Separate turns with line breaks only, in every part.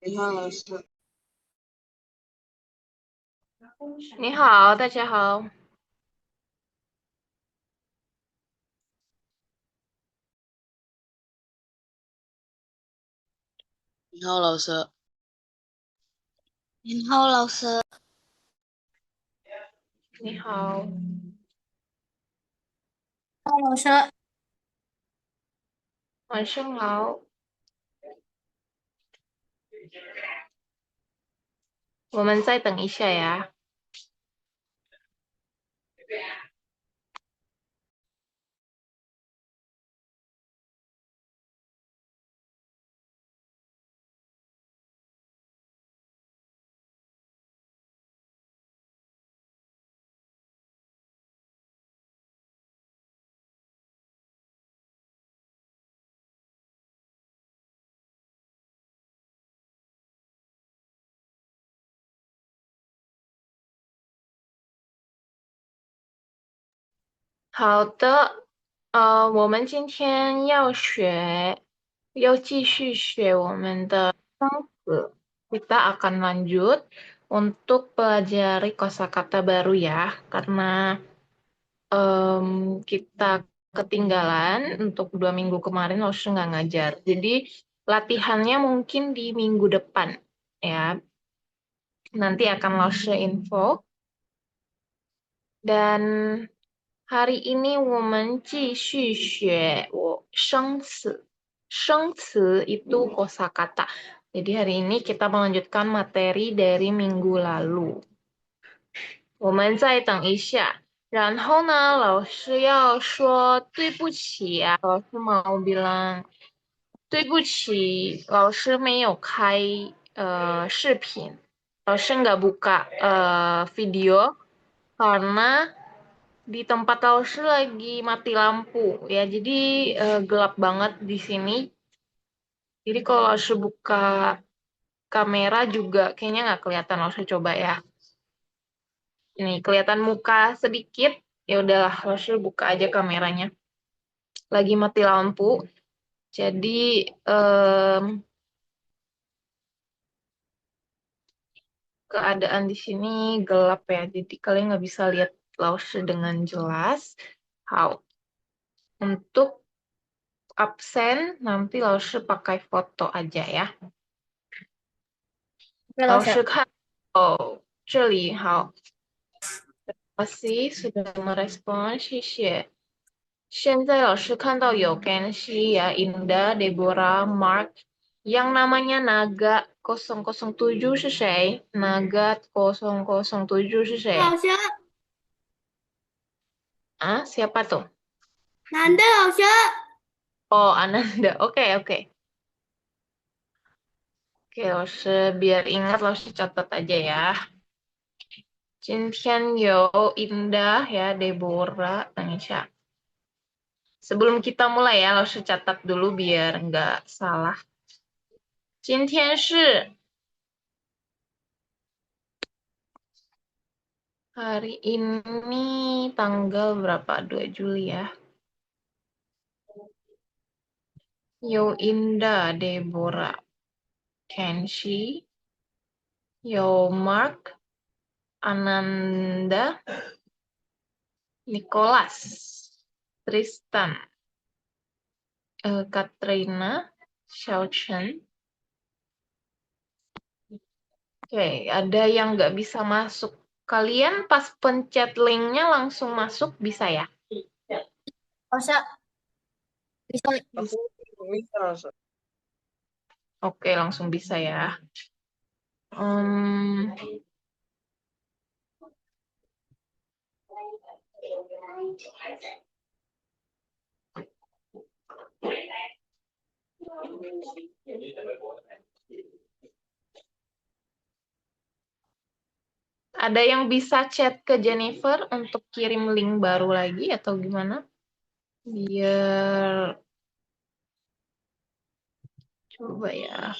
你好，老师。
你好，大家好。
你好，老师。
你好，老师。
你好，
老师，
晚上好。我们再等一下呀。好的，我们今天要继续学我们的生词。Kita akan lanjut untuk pelajari kosakata baru ya, karena kita ketinggalan untuk 2 minggu kemarin Laus nggak ngajar. Jadi latihannya mungkin di minggu depan ya. Nanti akan Laus info. Dan hari ini 我们继续学生词. 生词 itu kosakata. Jadi hari ini kita melanjutkan materi dari minggu lalu. 我们再等一下。然后呢，老师要说对不起啊，老师mau bilang对不起，老师没有开视频，老师 nggak buka video karena di tempat Laus lagi mati lampu ya, jadi gelap banget di sini. Jadi kalau Laus buka kamera juga kayaknya nggak kelihatan. Laus coba ya. Ini kelihatan muka sedikit. Ya udahlah, Laus buka aja kameranya. Lagi mati lampu. Jadi em, keadaan di sini gelap ya. Jadi kalian nggak bisa lihat Laus dengan jelas. How? Untuk absen nanti Laus pakai foto aja ya.
对，老师。
老师看哦，这里好，Masih sudah merespon, 谢谢。现在老师看到有 Kenshi ya, Indah, Deborah, Mark. Yang namanya Naga 007 是谁？ Naga 007是谁？
老师，Ah,
siapa tuh?
男的老师。
Oh, Ananda. Oke, oke. Oke, 老师 biar ingat 老师 catat aja ya. 今天有 Indah ya, Deborah, 等一下. Sebelum kita mulai ya, 老师 catat dulu biar nggak salah. 今天是 hari ini tanggal berapa? 2 Juli ya. Yo Indah, Deborah, Kenshi, Yo Mark, Ananda, Nicholas, Tristan, Katrina, Xiao Chen. Oke, ada yang nggak bisa masuk. Kalian pas pencet linknya langsung masuk bisa ya?
老师，bisa.
Aku bisa, langsung.
Oke, langsung bisa ya. Hmm, ada yang bisa chat ke Jennifer untuk kirim link baru lagi atau gimana? Biar coba ya.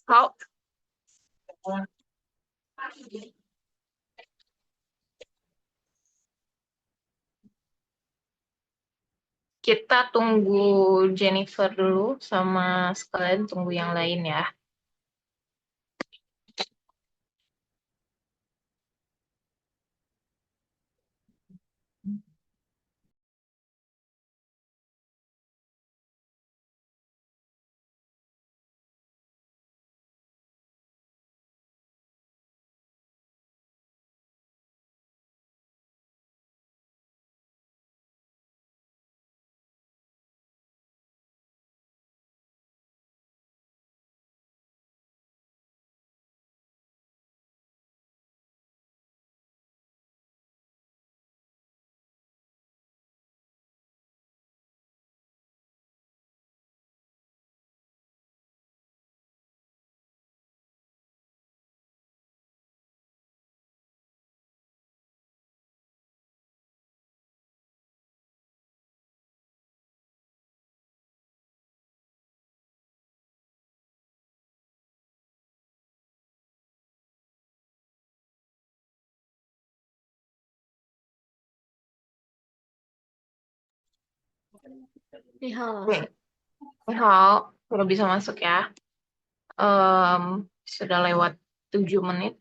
好，kita tunggu Jennifer dulu sama sekalian tunggu yang lain ya. Nih, ini hao, udah bisa masuk ya. Em, sudah lewat 7 menit,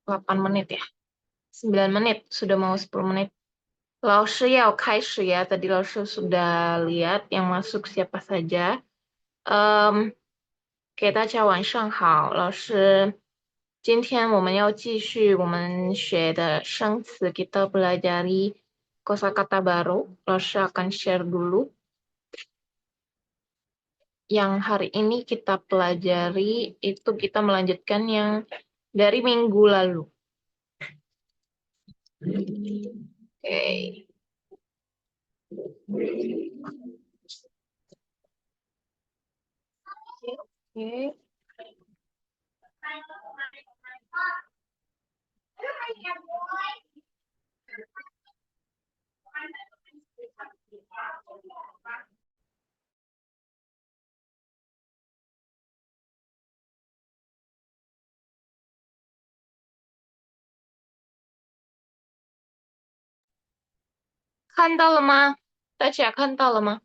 8 menit ya. 9 menit, sudah mau 10 menit. 老师要开始 ya, tadi 老师 sudah lihat yang masuk siapa saja. 给大家晚上好，老师。今天我们要继续我们学的生词 kita pelajari kosakata baru. 老师 akan share dulu. Yang hari ini kita pelajari itu kita melanjutkan yang dari minggu lalu. Oke. Oke. Kan到了吗？大家看到了吗？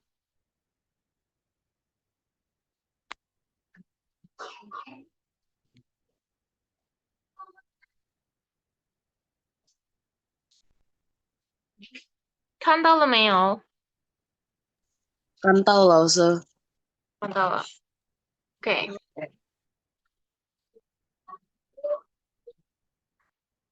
看到了没有？
看到老师。
看到了。OK。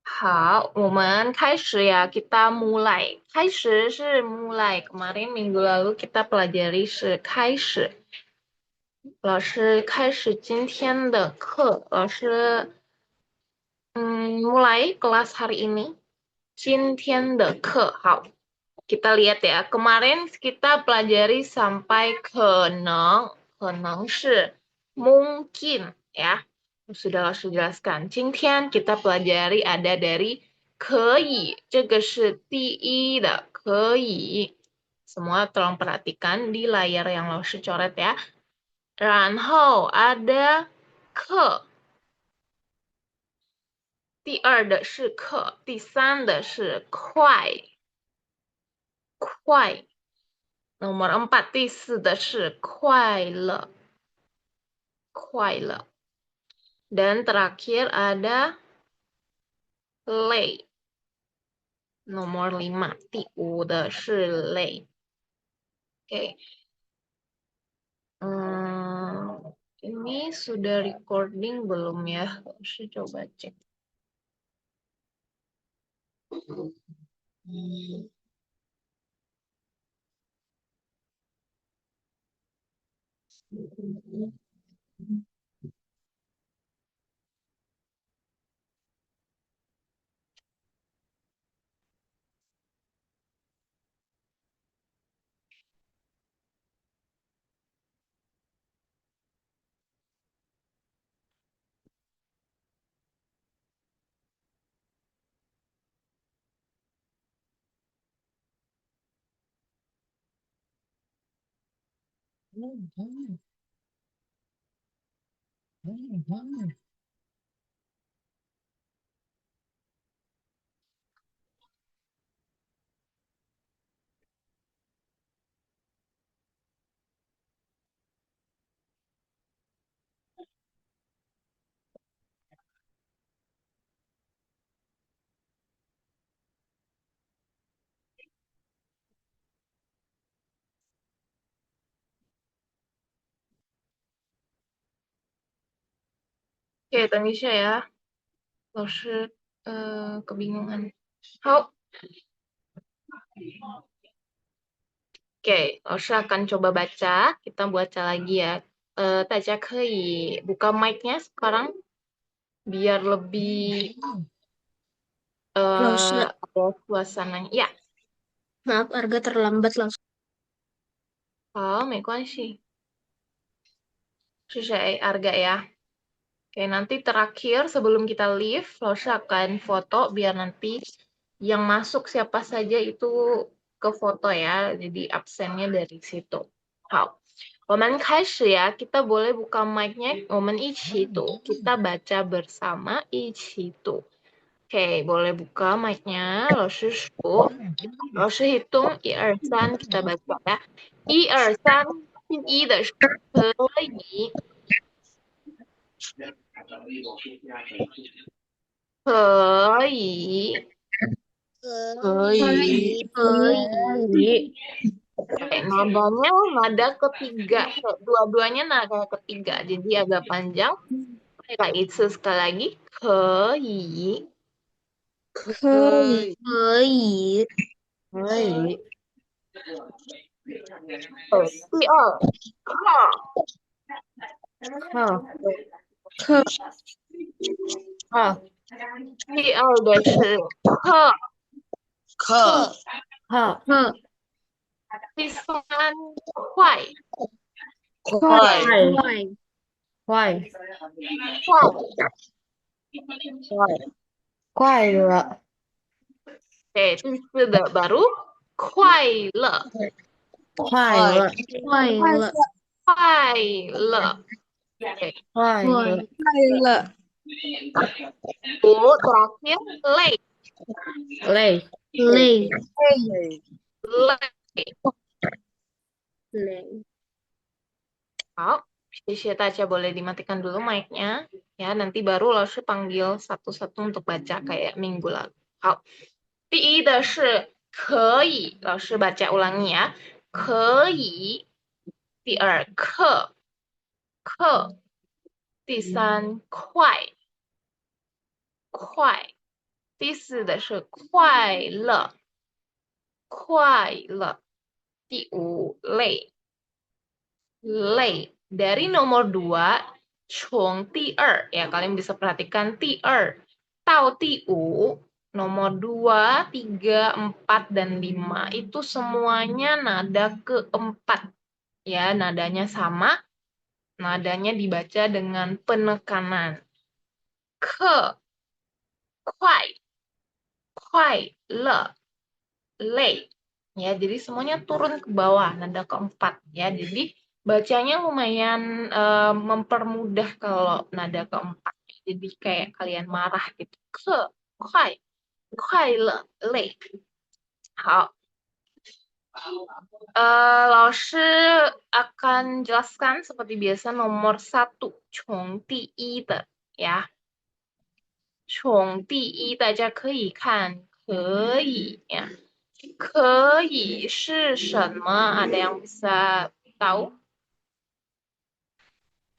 好，我们开始 ya. Kita mulai. 开始是 mulai. Kemarin minggu lalu kita pelajari 是开始。老师开始今天的课。老师mulai kelas hari ini. 今天的课。好，kita lihat ya. Kemarin kita pelajari sampai 可能是 mungkin ya. Sudah langsung jelaskan. 今天 kita pelajari ada dari 可以，这个是第一的可以。Semua tolong perhatikan di layar yang 老师 coret ya. 然后 ada 课。第二的是课，第三的是快。Nomor 4, 第四的是快乐。快乐。Dan terakhir ada 累。Nomor 5, 第5的是累。Oke. Ini sudah recording belum ya? Saya coba cek. Oke, 等一下ya. 老师 kebingungan. 好, oke, 老师 akan coba baca. Kita baca lagi ya. 大家可以 buka mic-nya sekarang biar lebih
老师，
ada suasananya. Ya,
maaf Arga terlambat langsung.
好，没关系。是谁？Arga ya. Oke, nanti terakhir sebelum kita leave, Rosa akan foto biar nanti yang masuk siapa saja itu ke foto ya. Jadi absennya dari situ. 好，我们开始呀. Kita boleh buka mic-nya. 我们一起读. Kita baca bersama 一起读. Oke, boleh buka mic-nya. 老师数. 老师 hitung 1 2 3 kita baca ya. 1 2 3，第一的是可以。可以，
可以，
可以，
nadanya nada ketiga, dua-duanya nada ketiga, jadi agak panjang. Itu sekali lagi, 可以，
可以，可以，
可以，
第二，课，
好，
可
好，
第二个是课，
可
好，
第三快，
快
快，快，
快，
快乐，
第四个 baru 快乐，
快乐，快乐，
快乐。
快乐，
快乐，terakhir
累，
累，累，
累。
累，
好，谢谢大家boleh dimatikan dulu mic-nya. Ya, nanti baru langsung panggil satu-satu untuk baca kayak minggu lalu. 好，第一的是可以，老师 baca ulangi ya. 可以。第二课，课。第三快，快。第四的是快乐，快乐。第五累，累. Dari nomor 2, 从第二, ya kalian bisa perhatikan 第二到第五, nomor 2, 3, 4, dan 5 itu semuanya nada keempat. Ya, nadanya sama, nadanya dibaca dengan penekanan. Ke, kuai, kuai, le, lei. Ya, jadi semuanya turun ke bawah, nada keempat. Ya, jadi bacanya lumayan mempermudah kalau nada keempat. Jadi kayak kalian marah gitu. Ke, kuai, kuai, le, lei. 好，老师 akan jelaskan seperti biasa nomor 1, 从第一的 ya. 从第一大家可以看，可以呀。可以是什么？Ada yang bisa tahu?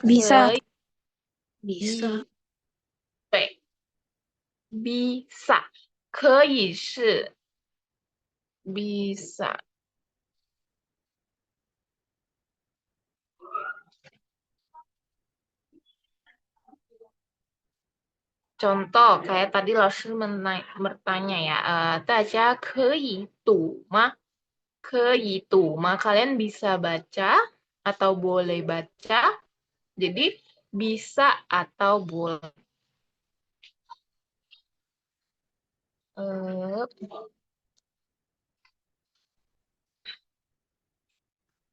bisa,
可以，
bisa,
对，bisa，可以是 bisa。Contoh kayak tadi langsung bertanya ya, 大家可以读吗？可以读吗？ Kalian bisa baca atau boleh baca? Jadi bisa atau boleh.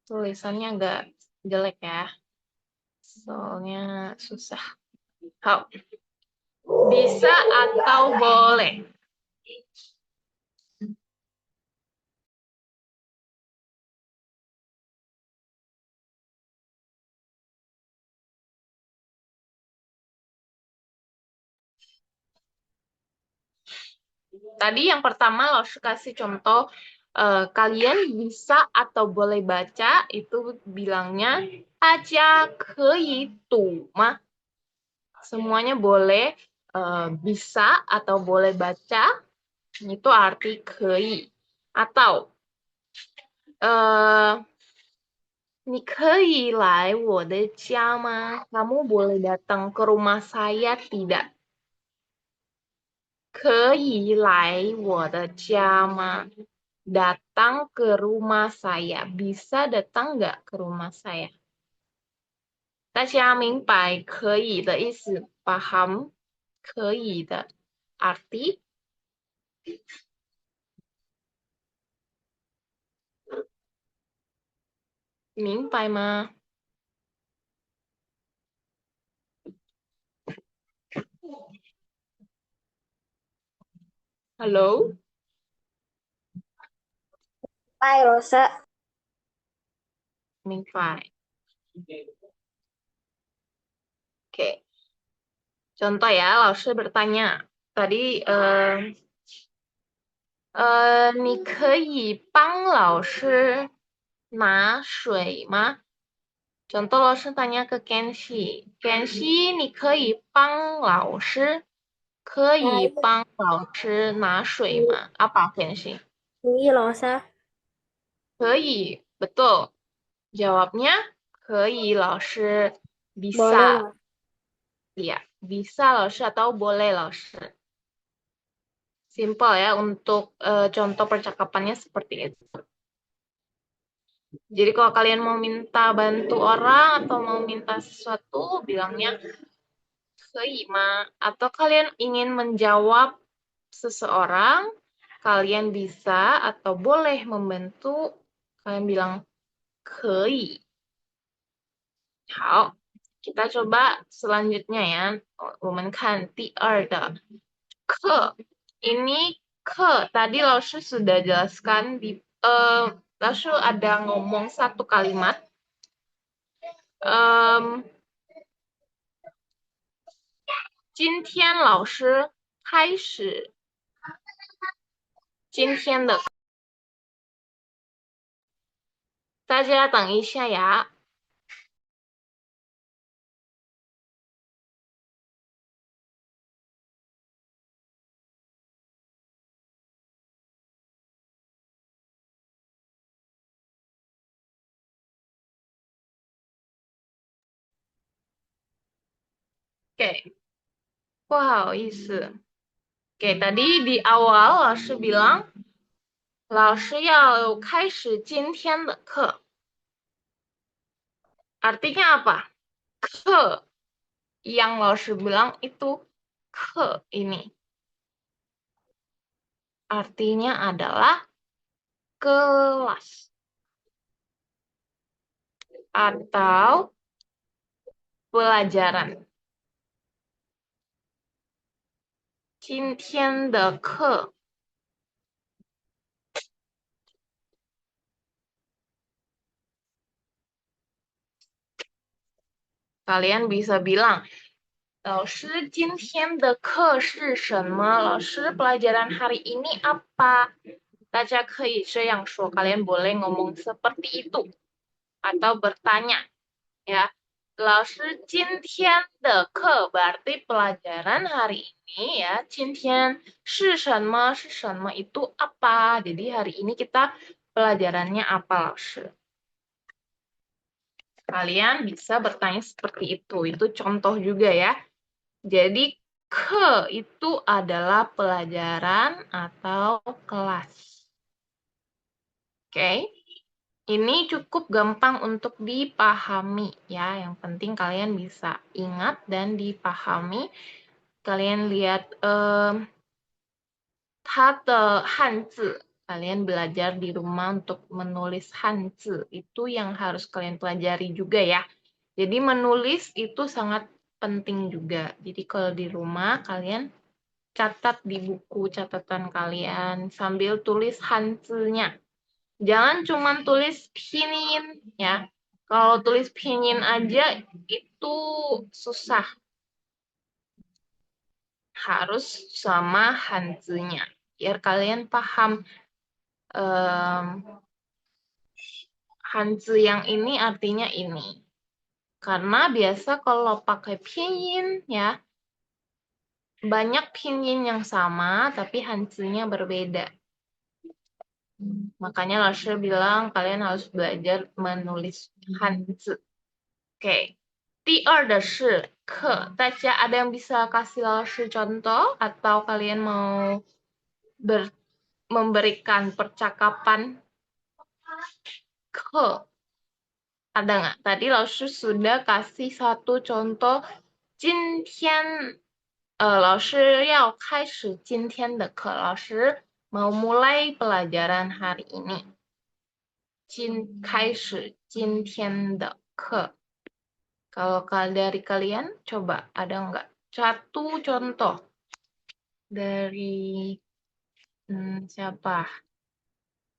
Tulisannya agak jelek ya. Soalnya susah. Hao. Bisa atau boleh? Tadi yang pertama lo kasih contoh kalian bisa atau boleh baca itu bilangnya aja itu mah semuanya boleh bisa atau boleh baca itu arti kei atau 你可以来我的家吗? Kamu boleh datang ke rumah saya tidak? 可以来我的家吗? Datang ke rumah saya. Bisa datang nggak ke rumah saya? 大家明白可以的意思 paham 可以的 arti? 明白吗? Halo?
拜老师。
明白. Oke. Contoh ya, 老师 bertanya. Tadi 你可以帮老师拿水吗? Contoh 老师 tanya ke Kenshi. Kenshi, 你可以帮老师可以帮老师拿水吗? Apa Kenshi?
可以，老师。
可以, betul. Jawabnya, 可以老师
Boleh,
bisa.
Mas.
Iya, bisa 老师 atau boleh 老师. Simple ya untuk contoh percakapannya seperti itu. Jadi kalau kalian mau minta bantu orang atau mau minta sesuatu, bilangnya 可以吗? Atau kalian ingin menjawab seseorang, kalian bisa atau boleh membantu, kalian bilang 可以. 好, kita coba selanjutnya ya. 我们看第二的课. Ini ke tadi Laoshi sudah jelaskan di Laoshi ada ngomong satu kalimat. 今天老师开始今天的大家等一下呀。Oke, 不好意思. Oke, tadi di awal 老师 bilang 老师要开始今天的课. Artinya apa? Ke yang 老师 bilang itu ke ini. Artinya adalah kelas atau pelajaran. 今天的课 kalian bisa bilang 老师今天的课是什么? 老师 pelajaran hari ini apa? 大家可以这样说, kalian boleh ngomong seperti itu atau bertanya ya. 老师今天的课 berarti pelajaran hari ini ya. 今天是什么? 是什么 itu apa? Jadi hari ini kita pelajarannya apa 老师? Kalian bisa bertanya seperti itu. Itu contoh juga ya. Jadi ke itu adalah pelajaran atau kelas. Oke. Ini cukup gampang untuk dipahami ya. Yang penting kalian bisa ingat dan dipahami. Kalian lihat 它的汉字 kalian belajar di rumah untuk menulis Hanzi. Itu yang harus kalian pelajari juga ya. Jadi menulis itu sangat penting juga. Jadi kalau di rumah kalian catat di buku catatan kalian sambil tulis Hanzi-nya. Jangan cuma tulis pinyin ya. Kalau tulis pinyin aja itu susah. Harus sama Hanzi-nya. Biar kalian paham Hanzi yang ini artinya ini. Karena biasa kalau pakai pinyin ya, banyak pinyin yang sama tapi Hanzi-nya berbeda. Makanya Lasher bilang kalian harus belajar menulis Hanzi. Oke. 第二的是课，大家ada yang bisa kasih Lasher contoh atau kalian mau memberikan percakapan ke? Ada nggak? Tadi Lasher sudah kasih satu contoh. 今天老师要开始今天的课，老师 mau mulai pelajaran hari ini. 开始今天的课. Kalau dari kalian, coba ada nggak satu contoh dari siapa?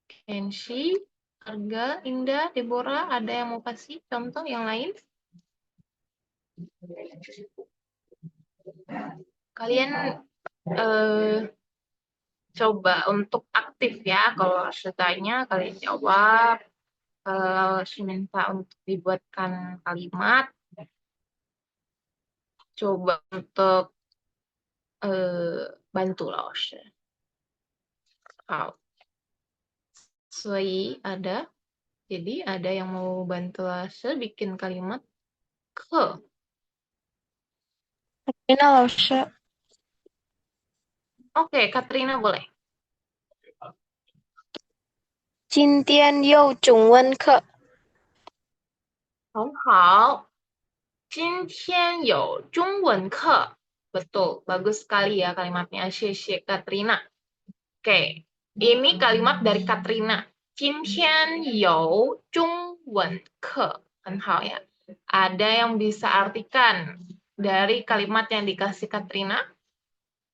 Kenshi, Arga, Indah, Deborah, ada yang mau kasih contoh yang lain? Kalian coba untuk aktif ya. Kalau saya tanya, kalian jawab. Saya minta untuk dibuatkan kalimat. Coba untuk bantu Laos. Ada. Jadi ada yang mau bantu Laos bikin kalimat ke.
Katrina 老师，
Oke, Katrina boleh.
今天有中文课。
很好。今天有中文课. Betul, bagus sekali ya kalimatnya. Xie Katrina. Oke, ini kalimat dari Katrina. 今天有中文课. 很好ya. Ada yang bisa artikan dari kalimat yang dikasih Katrina?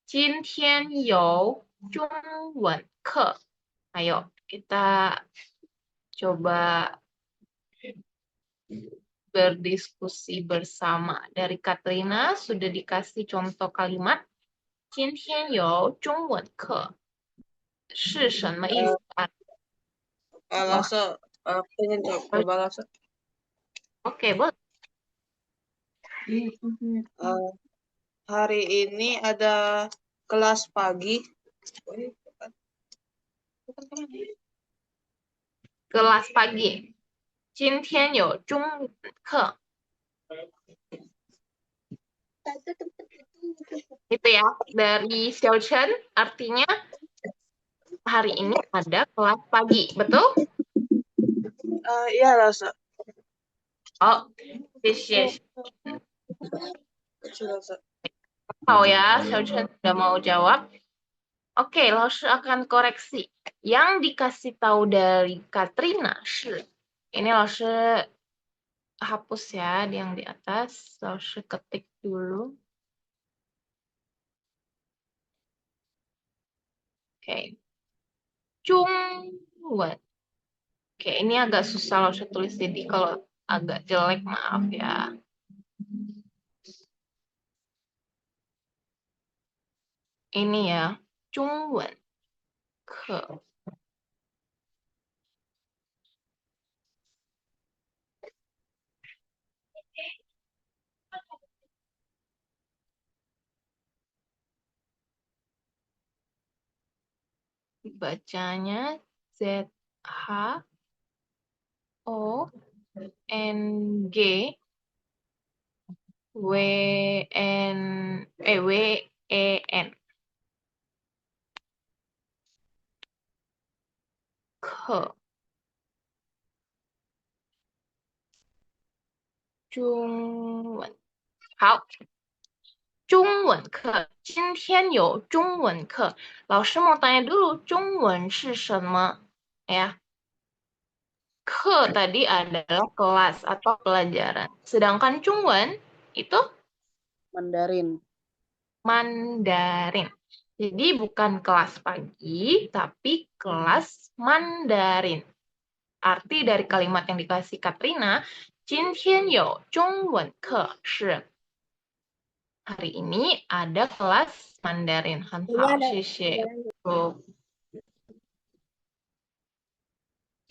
今天有中文课. Ayo, kita coba berdiskusi bersama. Dari Katrina sudah dikasih contoh kalimat 今天有中文课是什么意思啊？
Langsung pengen coba langsung.
Oke, boleh.
Hari ini ada kelas pagi.
Kelas pagi. 今天有中文课. Itu ya, dari Xiaochen artinya hari ini ada kelas pagi, betul?
Iya, langsung.
Oh, yes. Tahu ya, Xiaochen sudah mau jawab. Oke, Laoshi akan koreksi. Yang dikasih tahu dari Katrina, ini Laoshi hapus ya yang di atas. Laoshi ketik dulu. Oke. Jungwen. Oke, ini agak susah Laoshi tulis, jadi kalau agak jelek maaf ya. Ini ya, Jungwen ke. Bacanya ZHONG WEN ke. 中文好，中文课今天有中文课。老师mau tanya dulu, 中文是什么? Ya. Ke tadi adalah kelas atau pelajaran. Sedangkan 中文 itu
Mandarin.
Mandarin. Jadi bukan kelas pagi, tapi kelas Mandarin. Arti dari kalimat yang dikasih Katrina, 今天有中文课是 hari ini ada kelas Mandarin. 很好，谢谢。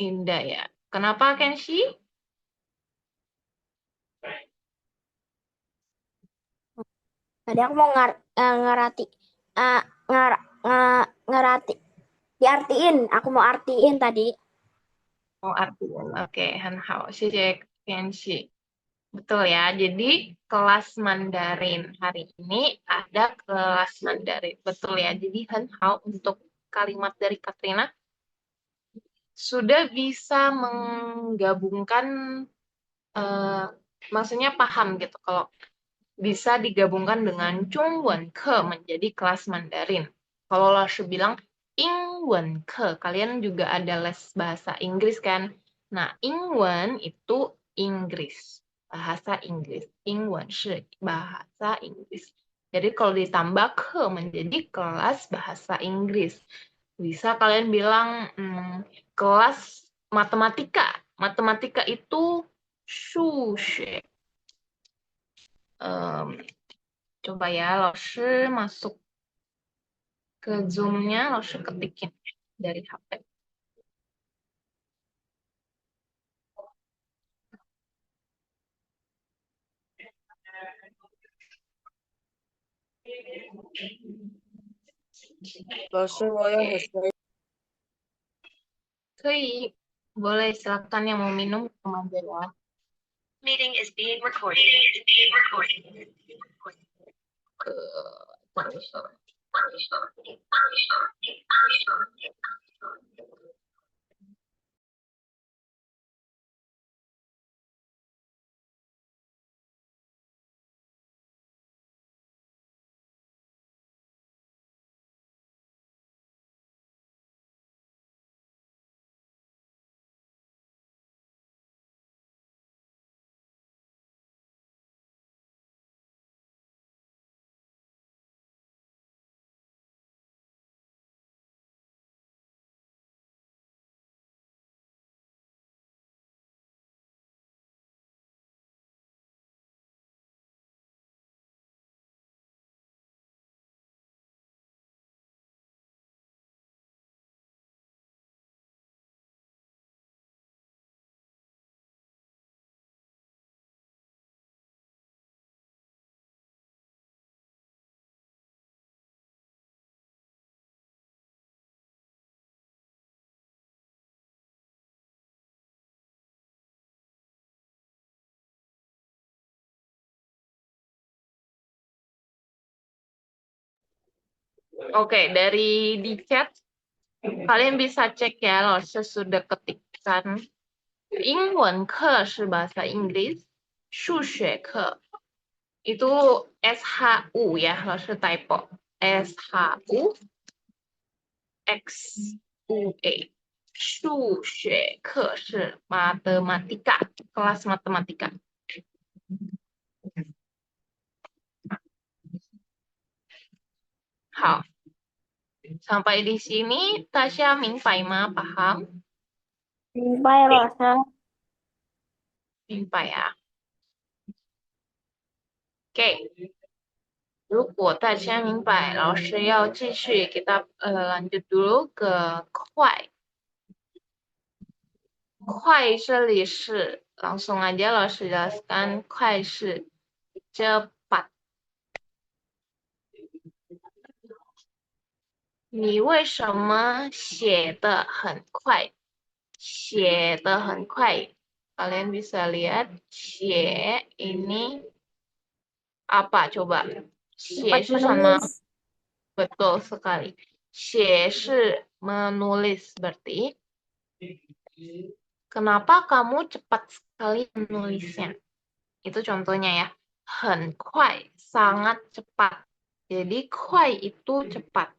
Indah ya. Kenapa Kenshi?
Tadi aku mau diartiin. Aku mau artiin tadi.
Oh, artinya. Oke, 很好，谢谢 Kenshi. Betul ya. Jadi kelas Mandarin hari ini ada kelas Mandarin. Betul ya. Jadi 很好 untuk kalimat dari Katrina sudah bisa menggabungkan maksudnya paham gitu kalau bisa digabungkan dengan 中文课 menjadi kelas Mandarin. Kalau Larshu bilang 英文课, kalian juga ada les bahasa Inggris kan? Nah, 英文 itu Inggris, bahasa Inggris. 英文是 bahasa Inggris. Jadi kalau ditambah ke menjadi kelas bahasa Inggris. Bisa kalian bilang kelas matematika. Matematika itu 数学. Coba ya, Larshu masuk ke Zoom-nya, Larshu ketikin dari HP.
Langsung ya,
Boleh silakan yang mau minum sama aja ya.
Meeting is being recorded.
Oke, dari di chat kalian bisa cek ya, Larshu sudah ketikkan 英文课 是 bahasa Inggris, 数学课 itu SHU ya, Larshu typo. SHU XUA. 数学课 是 matematika, kelas matematika. Hao. Sampai di sini, Tasya Mingpai ma paham?
Bye, Rosa.
Mingpai ya. Oke. 如果大家明白，老师要继续kita lanjut dulu ke 快。快这里是 langsung aja 老师 jelaskan 快是 cepat。你为什么写得很快？写得很快。Kalian bisa lihat 写 ini apa coba? 写是什么？ Betul sekali. 写是 menulis berarti. Kenapa kamu cepat sekali menulisnya? Itu contohnya ya. 很快, sangat cepat. Jadi kuai itu cepat.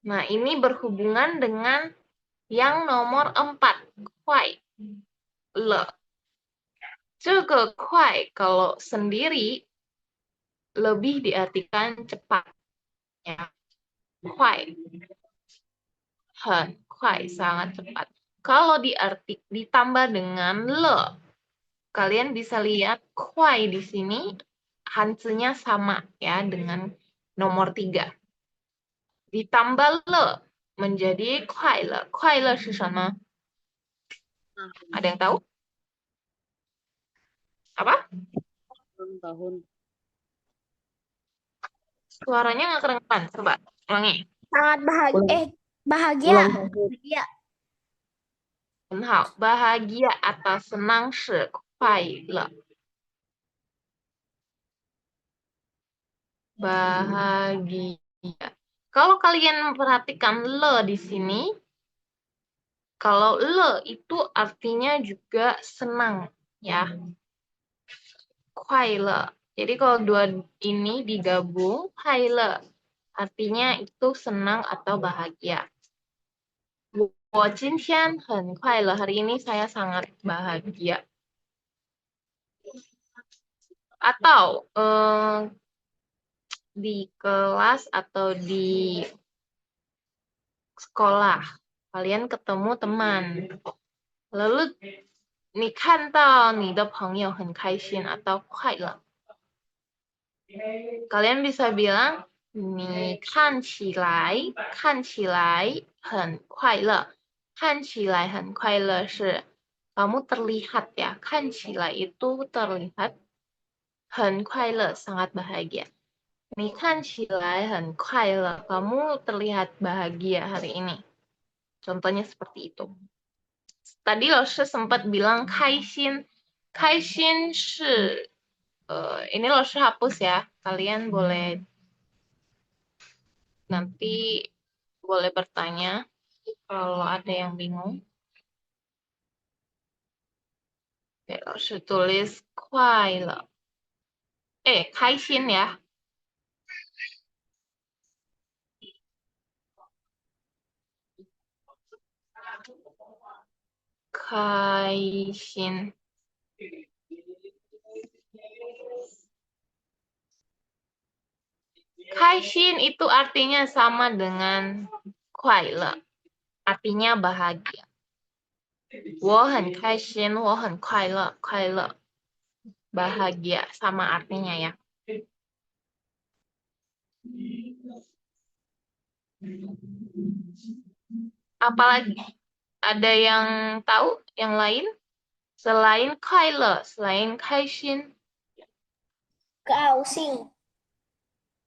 Nah, ini berhubungan dengan yang nomor 4, kuai, le. 这个快 kalau sendiri lebih diartikan cepat, ya. Kuai, kuai, sangat cepat. Kalau ditambah dengan le, kalian bisa lihat kuai di sini hanzinya sama ya dengan nomor 3. Ditambah le menjadi kuai le. Kuai le是什么? Ada yang tahu? Apa?
Tahun.
Suaranya nggak kedengeran. Coba ulangi.
Sangat bahagia. Bahagia.
Ulang tahun.
Bahagia.
很好，bahagia atau senang 是快乐。Bahagia. Kalau kalian memperhatikan le di sini, kalau le itu artinya juga senang, ya. Kuai-le. Jadi kalau dua ini digabung, kuai-le artinya itu senang atau bahagia. 我今天很快乐. Hari ini saya sangat bahagia. Atau di kelas atau di sekolah, kalian ketemu teman. Lalu 你看到你的朋友很开心 atau 快乐. Kalian bisa bilang 你看起来很快乐. 看起来很快乐 是 kamu terlihat ya. 看起来 itu terlihat. 很快乐 sangat bahagia. 你看起来很快乐. Kamu terlihat bahagia hari ini. Contohnya seperti itu. Tadi Loshe sempat bilang 开心. 开心是 ini Loshe hapus ya. Kalian boleh nanti boleh bertanya kalau ada yang bingung. Oke, Loshe tulis 快乐. 开心 ya. 开心. Kaishin itu artinya sama dengan 快乐. Artinya bahagia. 我很开心,我很快乐, 快乐. Bahagia sama artinya ya. Apalagi? Ada yang tahu yang lain? Selain 快乐, selain 开心.
高兴。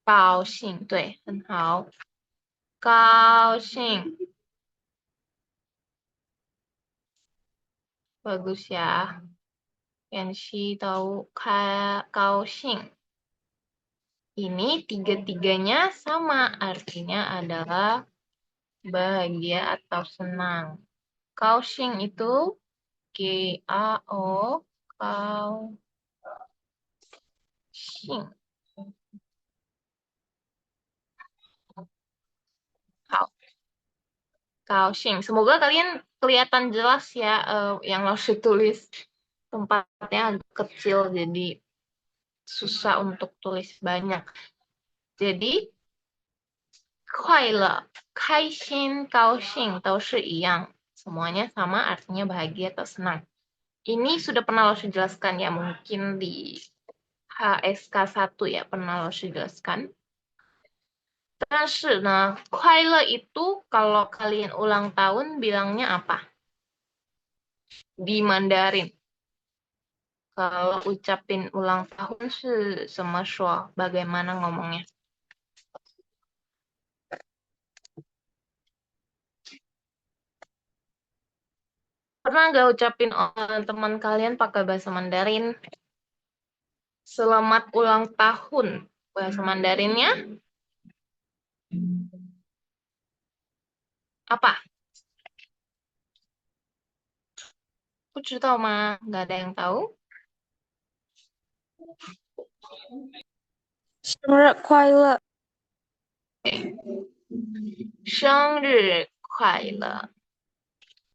高兴, 对,很好. 高兴. Bagus ya. Yanshi tahu 高兴. Ini tiga-tiganya sama, artinya adalah bahagia atau senang. Kaoshing itu G-A-O, Kaoshing. Kaoshing. Semoga kalian kelihatan jelas ya yang Loshe tulis. Tempatnya agak kecil, jadi susah untuk tulis banyak. Jadi, 快乐, 开心, 高兴都是一样. Semuanya sama, artinya bahagia atau senang. Ini sudah pernah Loshe jelaskan ya, mungkin di HSK 1 ya, pernah Loshe jelaskan. 但是呢, 快乐 itu kalau kalian ulang tahun bilangnya apa? Di Mandarin. Kalau ucapin ulang tahun 是怎么说? Bagaimana ngomongnya? Pernah nggak ucapin teman kalian pakai bahasa Mandarin? Selamat ulang tahun. Bahasa Mandarinnya apa? 不知道吗? Nggak ada yang tahu?
生日快乐
Shengri kuaile.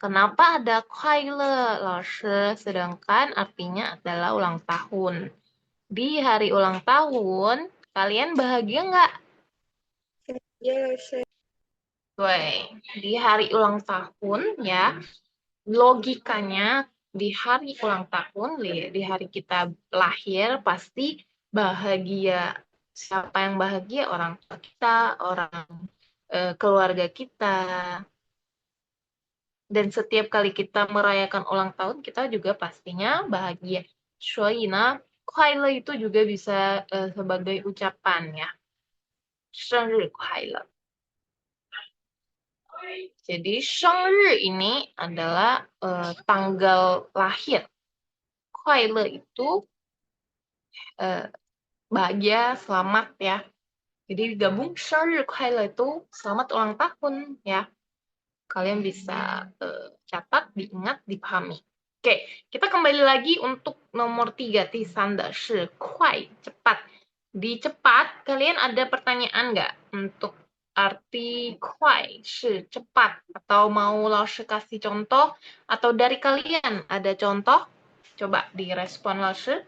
Kenapa ada kuaile, Laoshi? Sedangkan artinya adalah ulang tahun. Di hari ulang tahun, kalian bahagia nggak? Di hari ulang tahun ya, logikanya di hari ulang tahun, di hari kita lahir pasti bahagia. Siapa yang bahagia? Orang tua kita, keluarga kita. Dan setiap kali kita merayakan ulang tahun, kita juga pastinya bahagia. 所以呢，快乐 itu juga bisa sebagai ucapan ya. 生日快乐. Jadi 生日 ini adalah tanggal lahir. 快乐 itu bahagia, selamat ya. Jadi gabung 生日快乐 itu selamat ulang tahun ya. Kalian bisa catat, diingat, dipahami. Oke, kita kembali lagi untuk nomor 3, Tisanda shi kuai, cepat. Di cepat, kalian ada pertanyaan nggak untuk arti kuai, shi, cepat? Atau mau Laoshi kasih contoh? Atau dari kalian ada contoh? Coba direspon Laoshi.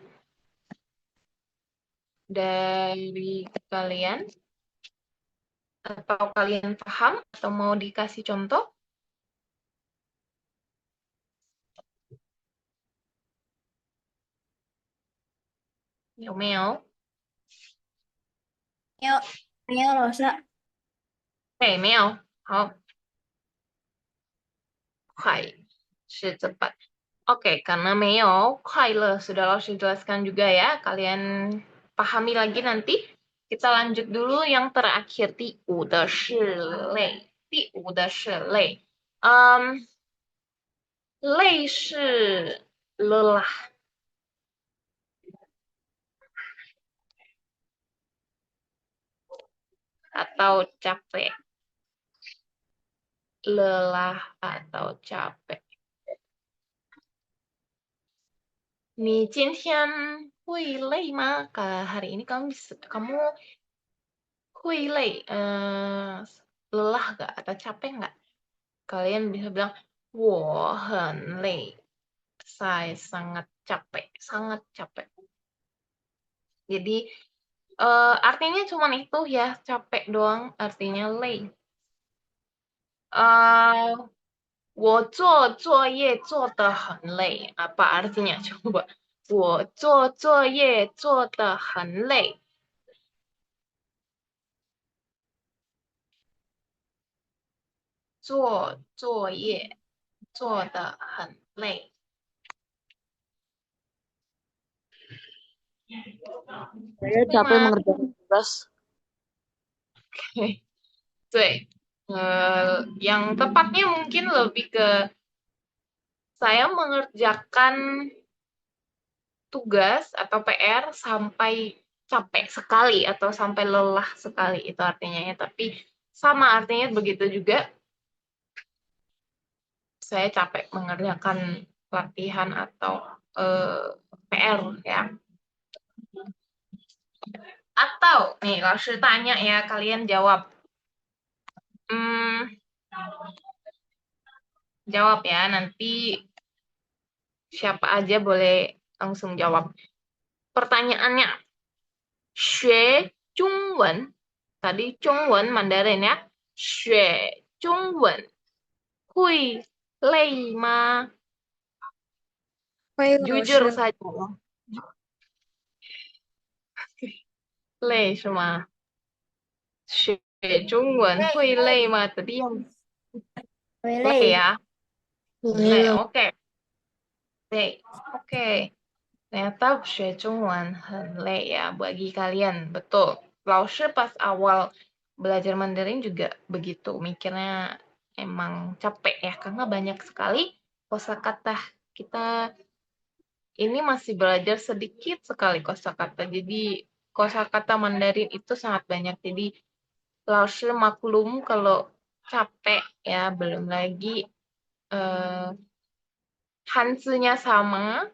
Dari kalian? Atau kalian paham? Atau mau dikasih contoh? Yo, Meo.
没有老师，
没有，好，快是cepat. Oke, karena Meo, 快乐 sudah Laoshi jelaskan juga ya. Kalian pahami lagi nanti. Kita lanjut dulu yang terakhir, 第五的是累，第五的是累。累是lelah atau capek. Lelah atau capek. 你今天会累吗? Hari ini kamu会累, lelah nggak atau capek nggak? Kalian bisa bilang 我很累, saya sangat capek, sangat capek. Jadi artinya cuma itu ya, capek doang artinya 累. 我做作业做得很累. Apa artinya? Coba. 我做作业做得很累. "做作业做得很累."
Saya capek mengerjakan tugas.
Oke. 对. Yang tepatnya mungkin lebih ke saya mengerjakan tugas atau PR sampai capek sekali atau sampai lelah sekali, itu artinya ya. Tapi sama artinya begitu juga. Saya capek mengerjakan latihan atau PR ya. Atau nih, Laoshi tanya ya, kalian jawab. Jawab ya, nanti siapa aja boleh langsung jawab. Pertanyaannya, 学中文, tadi 中文 Mandarin ya, 学中文会累吗?
会
Jujur
老师
saja. 累是吗？学中文会累吗？Tadi yang
回
累
累，
ya. 累, oke. Oke. Ternyata 学中文很累ya bagi kalian. Betul. Laoshi pas awal belajar Mandarin juga begitu. Mikirnya emang capek ya. Karena banyak sekali kosakata. Kita ini masih belajar sedikit sekali kosakata. Jadi kosakata Mandarin itu sangat banyak. Jadi Laoshi maklum kalau capek ya. Belum lagi Hanzi-nya sama.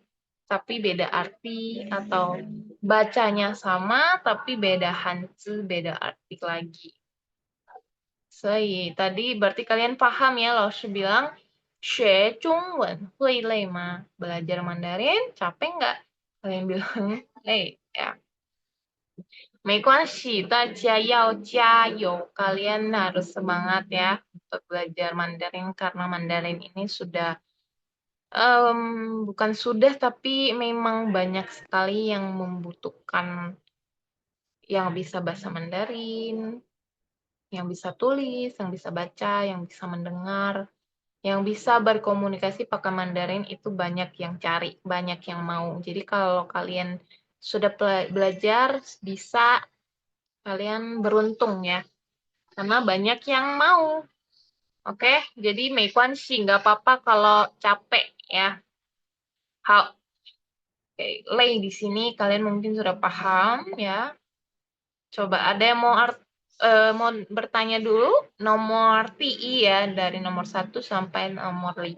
tapi beda arti, atau bacanya sama tapi beda hanzi, beda arti lagi. Tadi berarti kalian paham ya, Laoshi bilang, 学中文会累吗? Belajar Mandarin capek nggak? Kalian bilang, 累 ya. 没关系，大家要加油. Kalian harus semangat ya untuk belajar Mandarin karena Mandarin ini bukan sudah tapi memang banyak sekali yang membutuhkan yang bisa bahasa Mandarin, yang bisa tulis, yang bisa baca, yang bisa mendengar, yang bisa berkomunikasi pakai Mandarin itu banyak yang cari, banyak yang mau. Jadi kalau kalian sudah belajar bisa, kalian beruntung ya, karena banyak yang mau. Oke, jadi 没关系, nggak apa-apa kalau capek ya. Oke, lay di sini kalian mungkin sudah paham ya. Coba ada yang mau bertanya dulu? Nomor TI ya, dari nomor 1 sampai nomor 5.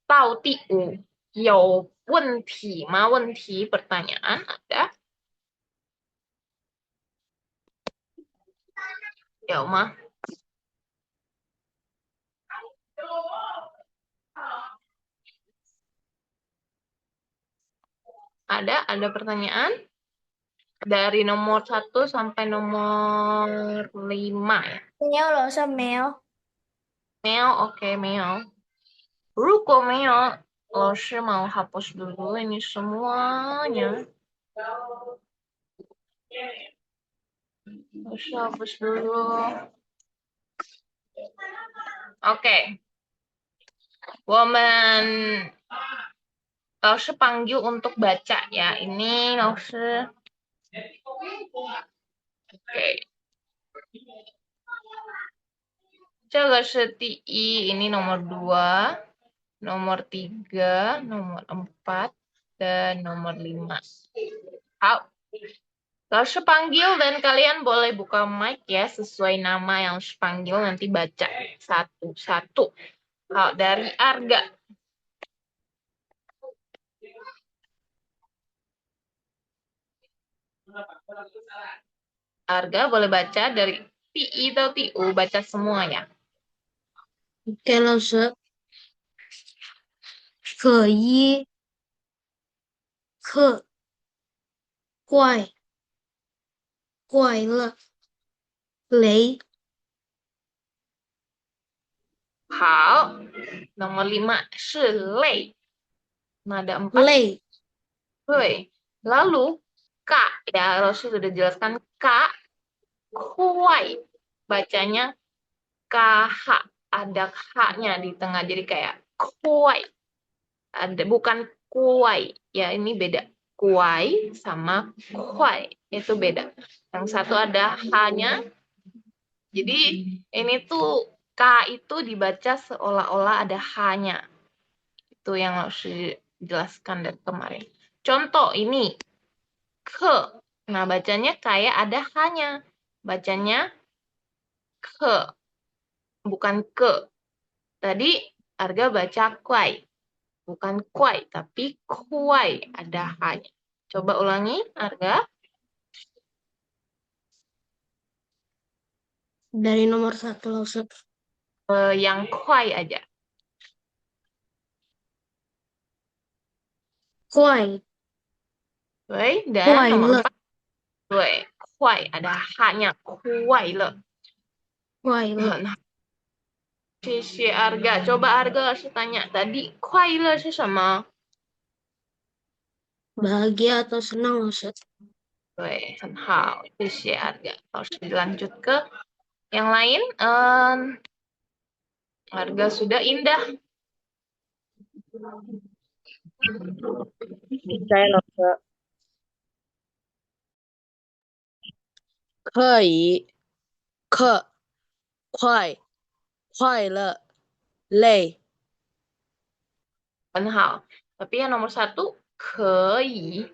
Tau TU, 有问题吗? 问题, pertanyaan ada? 有吗? Ada pertanyaan? Dari nomor 1 sampai nomor 5 ya.
没有老师没有。
没有, oke, 没有. 如果没有, 老师 mau hapus dulu ini semuanya. Laoshi hapus dulu. Oke. 老师 panggil untuk baca ya. Ini Laoshi. Oke. 这个是第一, ini nomor 2, nomor 3, nomor 4, dan nomor 5. 好. Laoshi panggil dan kalian boleh buka mic ya, sesuai nama yang Laoshi panggil, nanti baca satu-satu. Dari Arga. Arga boleh baca dari TI atau TU, baca semua ya.
Oke, 老师，可一可怪怪乐雷
好, nomor 5 是累. Nada 4.
累
Lalu K ya, Laoshi sudah jelaskan K, kuai. Bacanya KH, ada H-nya di tengah, jadi kayak kuai. Bukan kuai, ya ini beda. Kuai sama kuai, itu beda. Yang satu ada H-nya, jadi ini tuh K itu dibaca seolah-olah ada H-nya. Itu yang Laoshi jelaskan dari kemarin. Contoh ini, ke. Nah, bacanya kayak ada H-nya. Bacanya ke, bukan ke. Tadi Arga baca kuai. Bukan kuai, tapi kuai. Ada H-nya. Coba ulangi, Arga.
dari nomor 1, 老师。
Yang kuai aja.
怪
Dan
快
nomor
乐
4. Kuai, ada H-nya. Kuai le.
快乐
很好. 谢谢 Arga. Coba Arga langsung tanya. Tadi kuai le itu apa?
bahagia atau senang, 老师。
很好. 谢谢 Arga. Harus dilanjut ke yang lain. Arga sudah indah.
Saya Laoshi. 可以可快乐累
很好. Tapi yang nomor 1, 可以.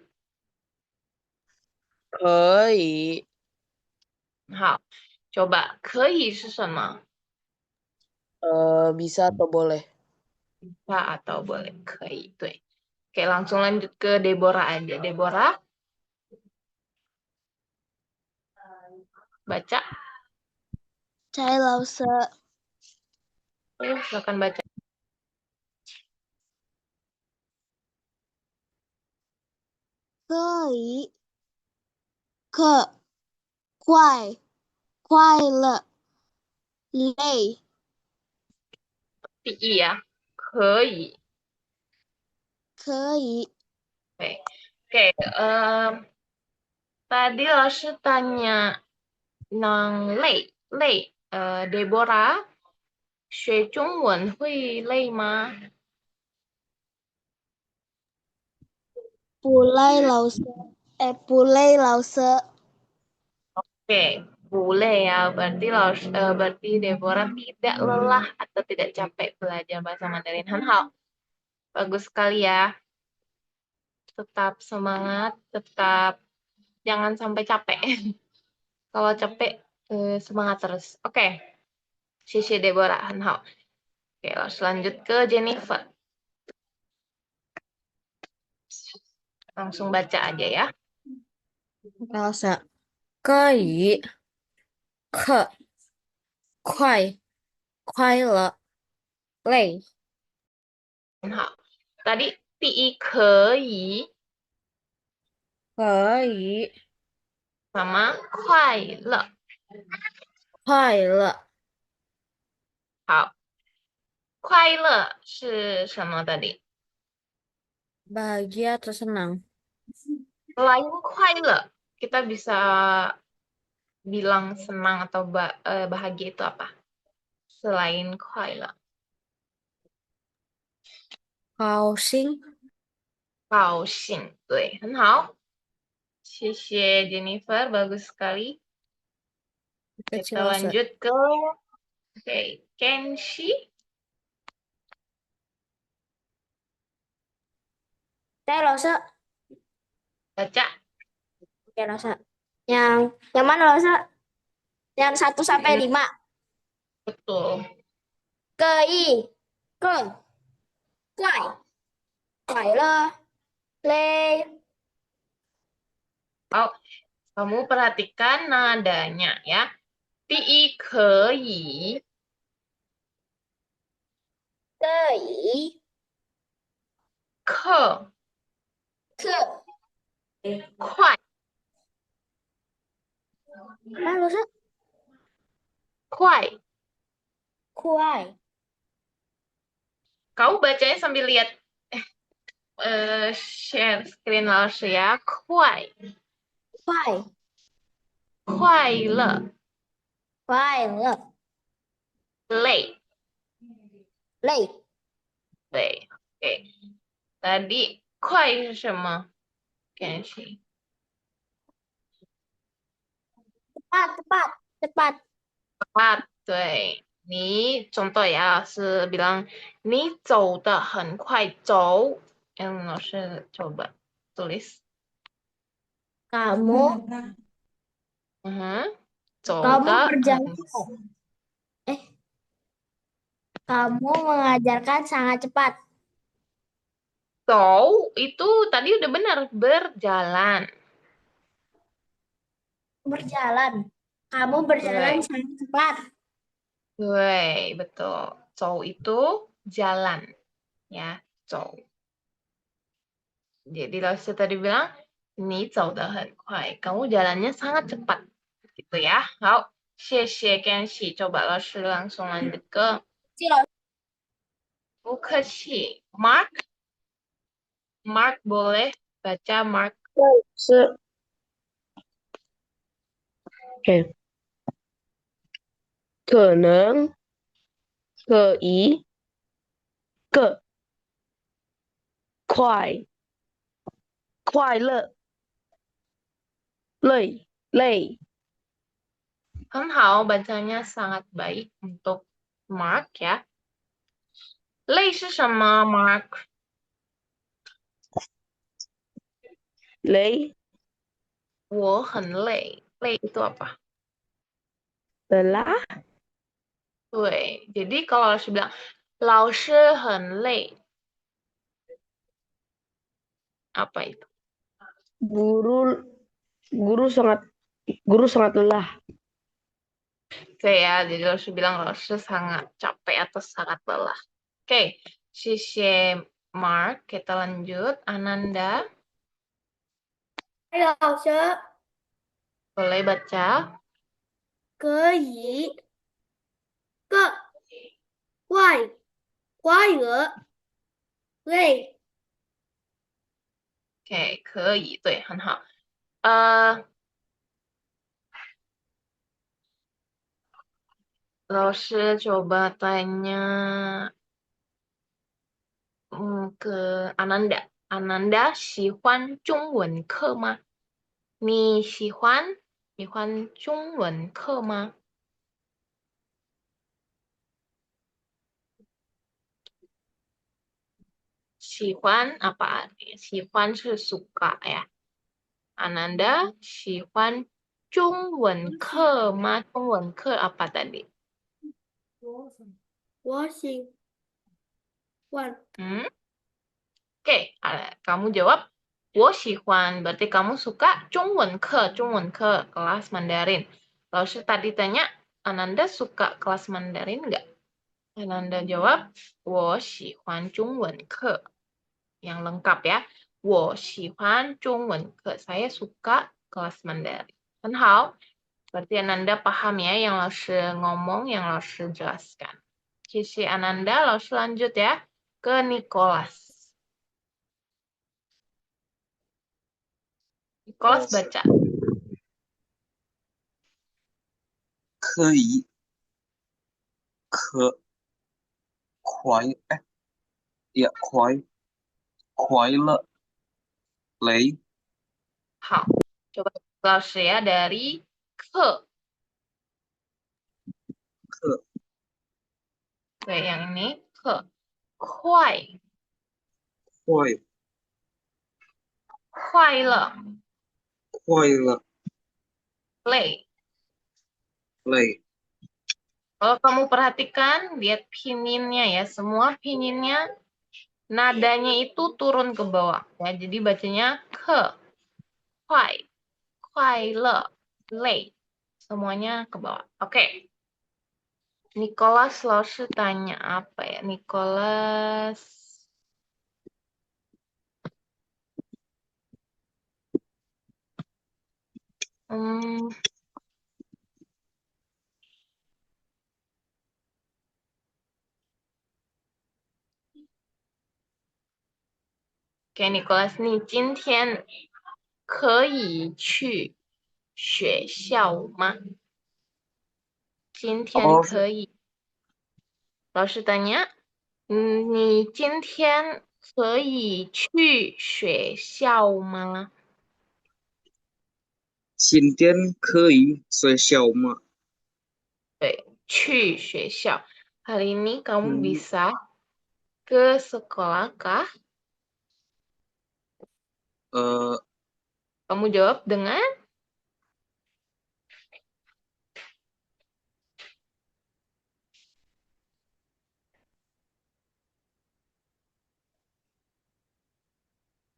可以
好. Coba, 可以是什么?
bisa atau boleh.
Bisa atau boleh. 可以, 对. Oke, langsung lanjut ke Deborah aja. Deborah, baca.
ใช่老师
Silakan baca.
可以可快乐累
PI ya. 可以.
可以
Oke, tadi Laoshi tanya Nang Lei, Deborah, 学中文会累吗？
不累老师不累老师
Oke, boleh ya. Berarti Deborah tidak lelah atau tidak capek belajar bahasa Mandarin. Hal bagus sekali ya. Tetap semangat, tetap jangan sampai capek. Kalau capek, semangat terus. Oke, Sisi Deborah, Hanhao. Oke, lalu lanjut ke Jennifer. Langsung baca aja ya.
老师，可以快乐累
Hanhao. Tadi PI 可以
可以
sama 快乐。
快乐
好，快乐是什么tadi?
bahagia atau senang
Selain 快乐, kita bisa bilang senang atau bahagia itu apa? Selain 快乐，
高兴
高兴，对，很好。谢谢 Jennifer, bagus sekali.
kecil
Kita
老师
lanjut ke Kenshi.
对，老师。
Baca.
Oke,老师。yang mana, 老师？yang 1 sampai 5。
Betul.
个意个快乐累
Oh, kamu perhatikan nadanya ya. PI 可以
可以
课
可
快
老师
快
快
Kamu bacanya sambil lihat share screen langsung ya. 快乐
快乐
累
累
对 Oke. Tadi 快是什么？Kenshi.
cepat
Cepat, 对。你 contoh ya, 是 bilang 你走得很快，走。老师 coba tulis.
kamu
走
kamu
得
berjalan
很
kamu mengajarkan sangat cepat
走 itu tadi udah benar, berjalan.
kamu berjalan
Baik.
sangat cepat
对 betul. 走 itu jalan. Ya, 走. Jadi Laoshi tadi bilang, 你走得很快. Kamu jalannya sangat cepat. Gitu ya. 好，谢谢 Kenshi. Coba Laoshi langsung lanjut ke 不客气. Mark boleh baca Mark.
是 OK，可能可以个快乐累
很好, bacanya sangat baik untuk Mark ya. 累是什么 Mark?
累
我很累. 累 itu apa?
lelah
对, jadi kalau Laoshi bilang 老师很累 Apa itu?
Guru guru sangat lelah.
Oke ya, jadi harus bilang harus sangat capek atau sangat lelah. Oke, Shishe Mark, kita lanjut. Ananda,
哎，老师，
boleh baca.
可以个快乐累
Oke, 可以，对，很好。老师 coba tanya ke Ananda. Ananda 喜欢中文课吗？你喜欢中文课吗？喜欢 apa artinya? 喜欢是 suka ya. Ananda 喜欢中文课吗？中文课 apa tadi?
我喜欢
Oke, kamu jawab 我喜欢, berarti kamu suka 中文课, kelas Mandarin. Lalu tadi tanya, Ananda suka kelas Mandarin nggak? Ananda jawab 我喜欢中文课, yang lengkap ya. 我喜欢中文课, saya suka kelas Mandarin. 很好, berarti Ananda paham ya yang Laoshi ngomong, yang Laoshi jelaskan. Kisi Ananda, Laoshi lanjut ya ke Nicholas. Nicholas baca.
可以快乐累
好, coba Laoshi ya dari ke. Oke, yang ini ke. Kuai. 快乐.
快乐
Lei.
累
Kalau kamu perhatikan, lihat pininnya ya. Semua pininnya, nadanya itu turun ke bawah. Ya, jadi bacanya ke. Kuai. Kuai le. Lei. Semuanya ke bawah. Oke. Nicholas Laoshi tanya apa ya? Nicholas. Oke, Nicholas nih, 今天可以去学校吗？今天可以。老师tanya, 你今天可以去学校吗？
今天可以学校吗？
对，去学校. Hari ini kamu bisa ke sekolah kah? Kamu jawab dengan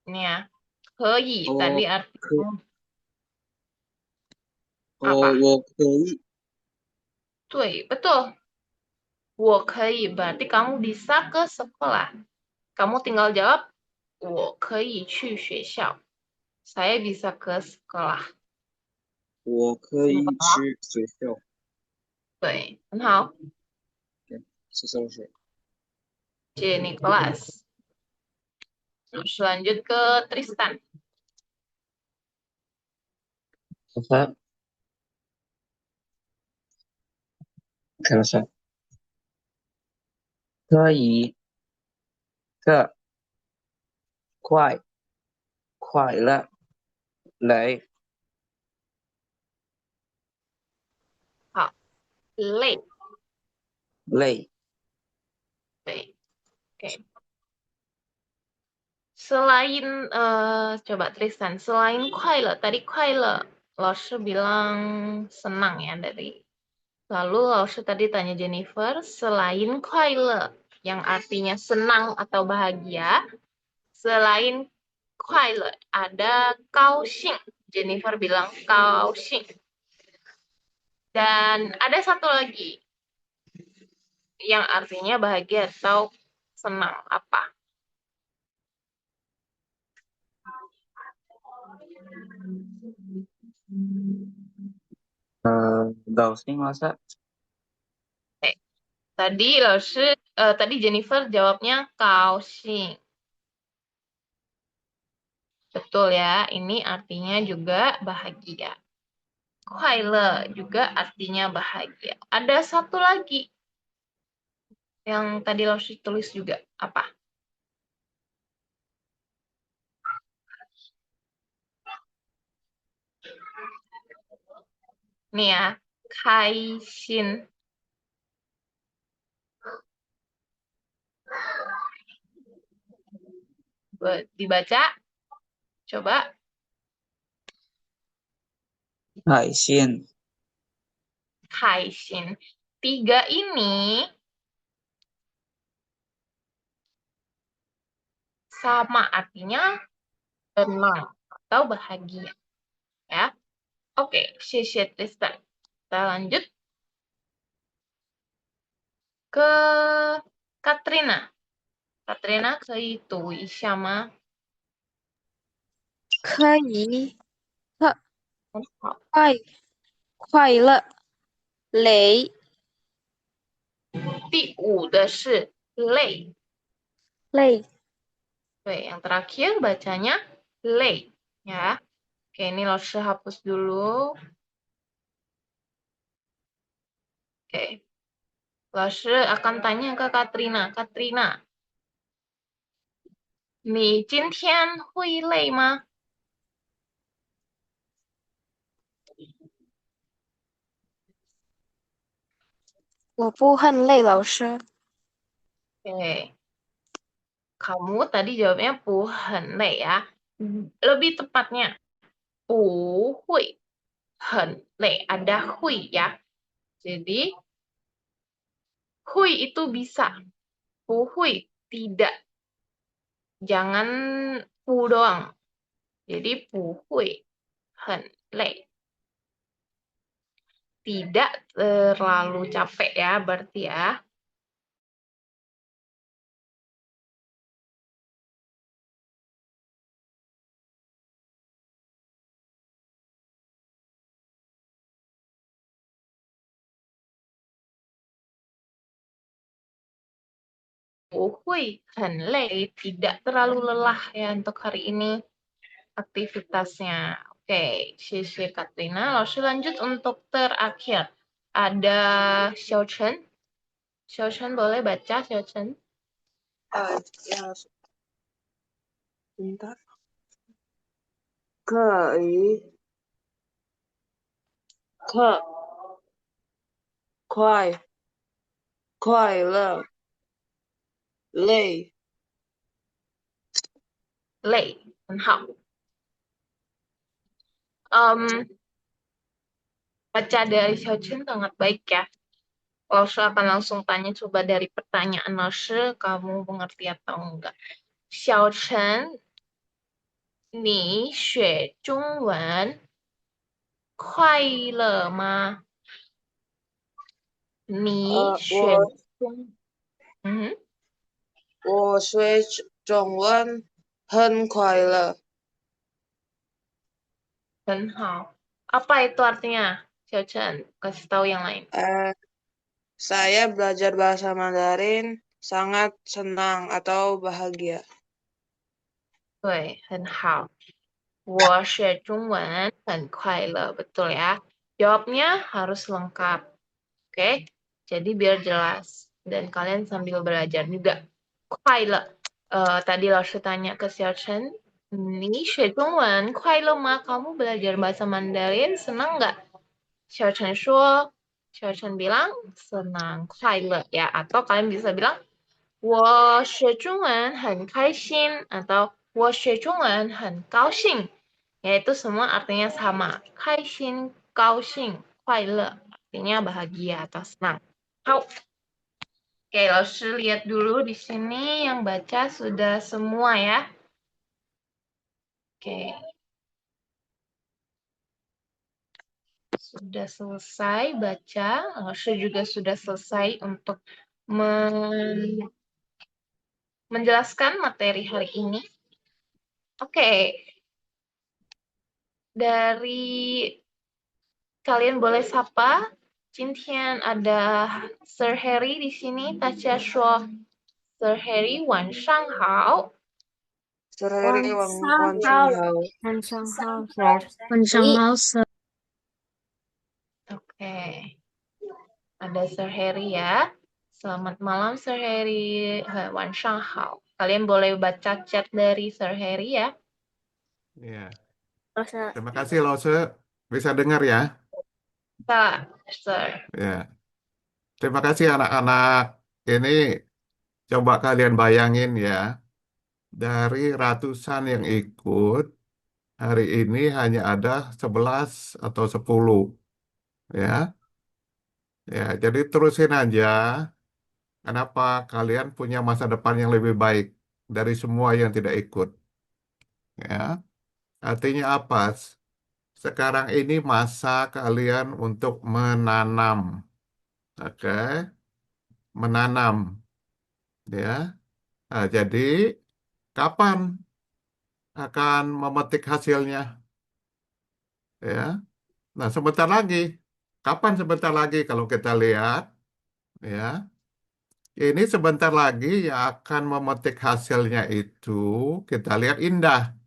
ini ya. 可以 tadi artinya apa?
我可以
对, betul. 我可以 berarti kamu bisa ke sekolah. Kamu tinggal jawab 我可以去学校. Saya bisa ke sekolah.
我可以去学校。
对，很好。
谢谢老师。
谢谢 Nicholas. Terus lanjut ke Tristan.
Oke, Laoshi. 可以个快乐累
好，累。
累
Baik. Oke. Selain, coba Tristan, selain kuai tadi kuai Laoshi bilang senang ya dari. Lalu Laoshi tadi tanya Jennifer, selain kuai yang artinya senang atau bahagia, selain 快乐 ada 高兴. Jennifer bilang 高兴. Dan ada satu lagi yang artinya bahagia atau senang. Apa?
Browsing masa?
Tadi Jennifer jawabnya 高兴. Betul ya, ini artinya juga bahagia. 快乐 juga artinya bahagia. Ada satu lagi yang tadi Loshi tulis juga. Apa? Nih ya, 开心. Dibaca, coba.
海鲜
开心. 3 ini sama artinya senang atau bahagia. Ya. Oke, 谢谢 Tristan. Kita lanjut ke Katrina. Katrina 可以读一下吗？
可以，可
很好。
快乐，累
第5的是累。
累
Oke, yang terakhir bacanya lei, ya. Oke, ini Loshe hapus dulu. Oke. Loshe akan tanya ke Katrina. Katrina, 你今天会累吗？
我不很累，老师。
Oke. Kamu tadi jawabnya 不很累 ya. Lebih tepatnya 不会很累. Ada hui ya. Jadi hui itu bisa. 不会 tidak. Jangan pu doang. Jadi 不会很累. Tidak terlalu capek ya berarti ya. Tidak terlalu lelah ya untuk hari ini aktivitasnya. Oke, Sisi Katrina. Lalu lanjut untuk terakhir. Ada Xiao Chen. Xiao Chen boleh baca, Xiao Chen?
Ya, bentar. 可以，快乐，累，
累，很好。Baca dari Xiao Chen sangat baik ya. Lalu akan langsung tanya coba dari pertanyaan Lalu, kamu mengerti atau enggak? Xiao Chen, 你学中文快乐吗？你学中，
我学中文很快乐。
很好。Apa itu artinya? Xiao Chen, kasih tahu yang lain.
Saya belajar bahasa Mandarin sangat senang atau bahagia.
对，很好。我学中文很快乐, betul ya. Jawabnya harus lengkap. Oke, jadi biar jelas. Dan kalian sambil belajar juga. 快乐. Tadi Lalu tanya ke Xiao Chen, 你学中文快乐吗? Kamu belajar bahasa Mandarin senang nggak? Xiao Chen bilang senang, 快乐 ya. Atau kalian bisa bilang 我学中文很开心 atau 我学中文很高兴. Yaitu semua artinya sama. 开心, 高兴, 快乐. Artinya bahagia atau senang. Oke, Lalu lihat dulu di sini yang baca sudah semua ya. Oke. Sudah selesai baca, saya juga sudah selesai untuk menjelaskan materi hari ini. Oke, dari kalian boleh sapa. 今天 ada Sir Harry di sini. 大家说 Sir Harry 晚上好。
Sir Harry,
Wan
Wan
Sang
Hao.
Wan Sang Hao, Sir.
Wan Sang
Wi.
Hao, Sir.
Oke, ada Sir Harry ya. Selamat malam Sir Harry. 晚上好. Kalian boleh baca chat dari Sir Harry ya.
Iya.
Lause.
Terima kasih Lose. Bisa dengar ya?
Bisa, Sir.
Ya. Terima kasih anak-anak. Ini coba kalian bayangin ya. Dari ratusan yang ikut, hari ini hanya ada 11 atau 10. Ya. Ya, jadi terusin aja. Kenapa kalian punya masa depan yang lebih baik dari semua yang tidak ikut? Ya. Artinya apa? Sekarang ini masa kalian untuk menanam. Oke, menanam. Ya. Nah, jadi kapan akan memetik hasilnya? Ya. Nah, sebentar lagi. Kapan sebentar lagi kalau kita lihat? Ya. Ini sebentar lagi yang akan memetik hasilnya itu kita lihat Indah.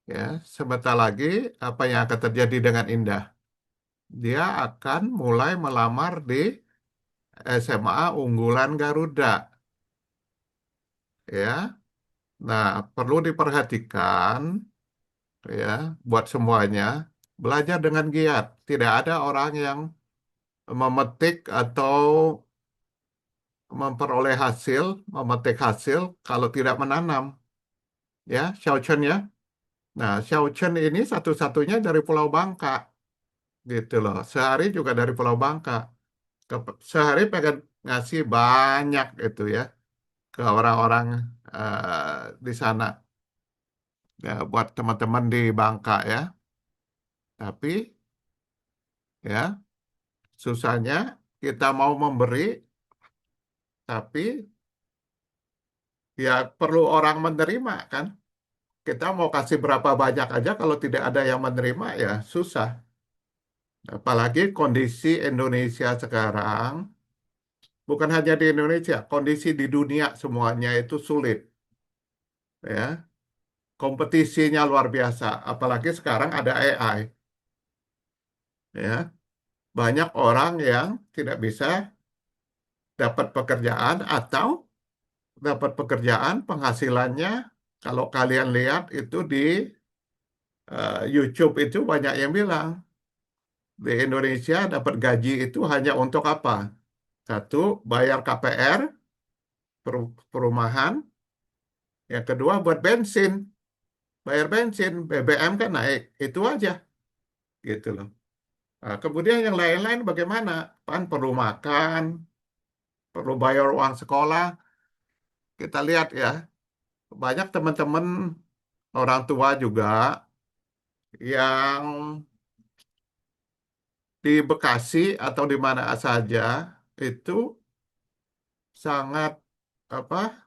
Ya, sebentar lagi apa yang akan terjadi dengan Indah? Dia akan mulai melamar di SMA unggulan Garuda. Ya. Nah, perlu diperhatikan ya buat semuanya belajar dengan giat. Tidak ada orang yang memetik atau memperoleh hasil, memetik hasil kalau tidak menanam. Ya, Xiaochen ya. Nah, Xiaochen ini satu-satunya dari Pulau Bangka. Gitu loh. Sehari juga dari Pulau Bangka. Sehari pengen ngasih banyak itu ya ke orang-orang di sana. Ya, buat teman-teman di Bangka ya. Tapi ya susahnya kita mau memberi, tapi ya perlu orang menerima kan. Kita mau kasih berapa banyak aja kalau tidak ada yang menerima ya susah. Apalagi kondisi Indonesia sekarang, bukan hanya di Indonesia, kondisi di dunia semuanya itu sulit. Ya, kompetisinya luar biasa. Apalagi sekarang ada AI. Ya, banyak orang yang tidak bisa dapat pekerjaan atau dapat pekerjaan penghasilannya kalau kalian lihat itu di YouTube itu banyak yang bilang di Indonesia dapat gaji itu hanya untuk apa? Satu, bayar KPR perumahan, yang kedua buat bensin, bayar bensin, BBM kan naik, itu aja gitu loh. Nah, kemudian yang lain-lain bagaimana? Pan perlu makan, perlu bayar uang sekolah. Kita lihat ya, banyak teman-teman orang tua juga yang di Bekasi atau di mana saja itu sangat apa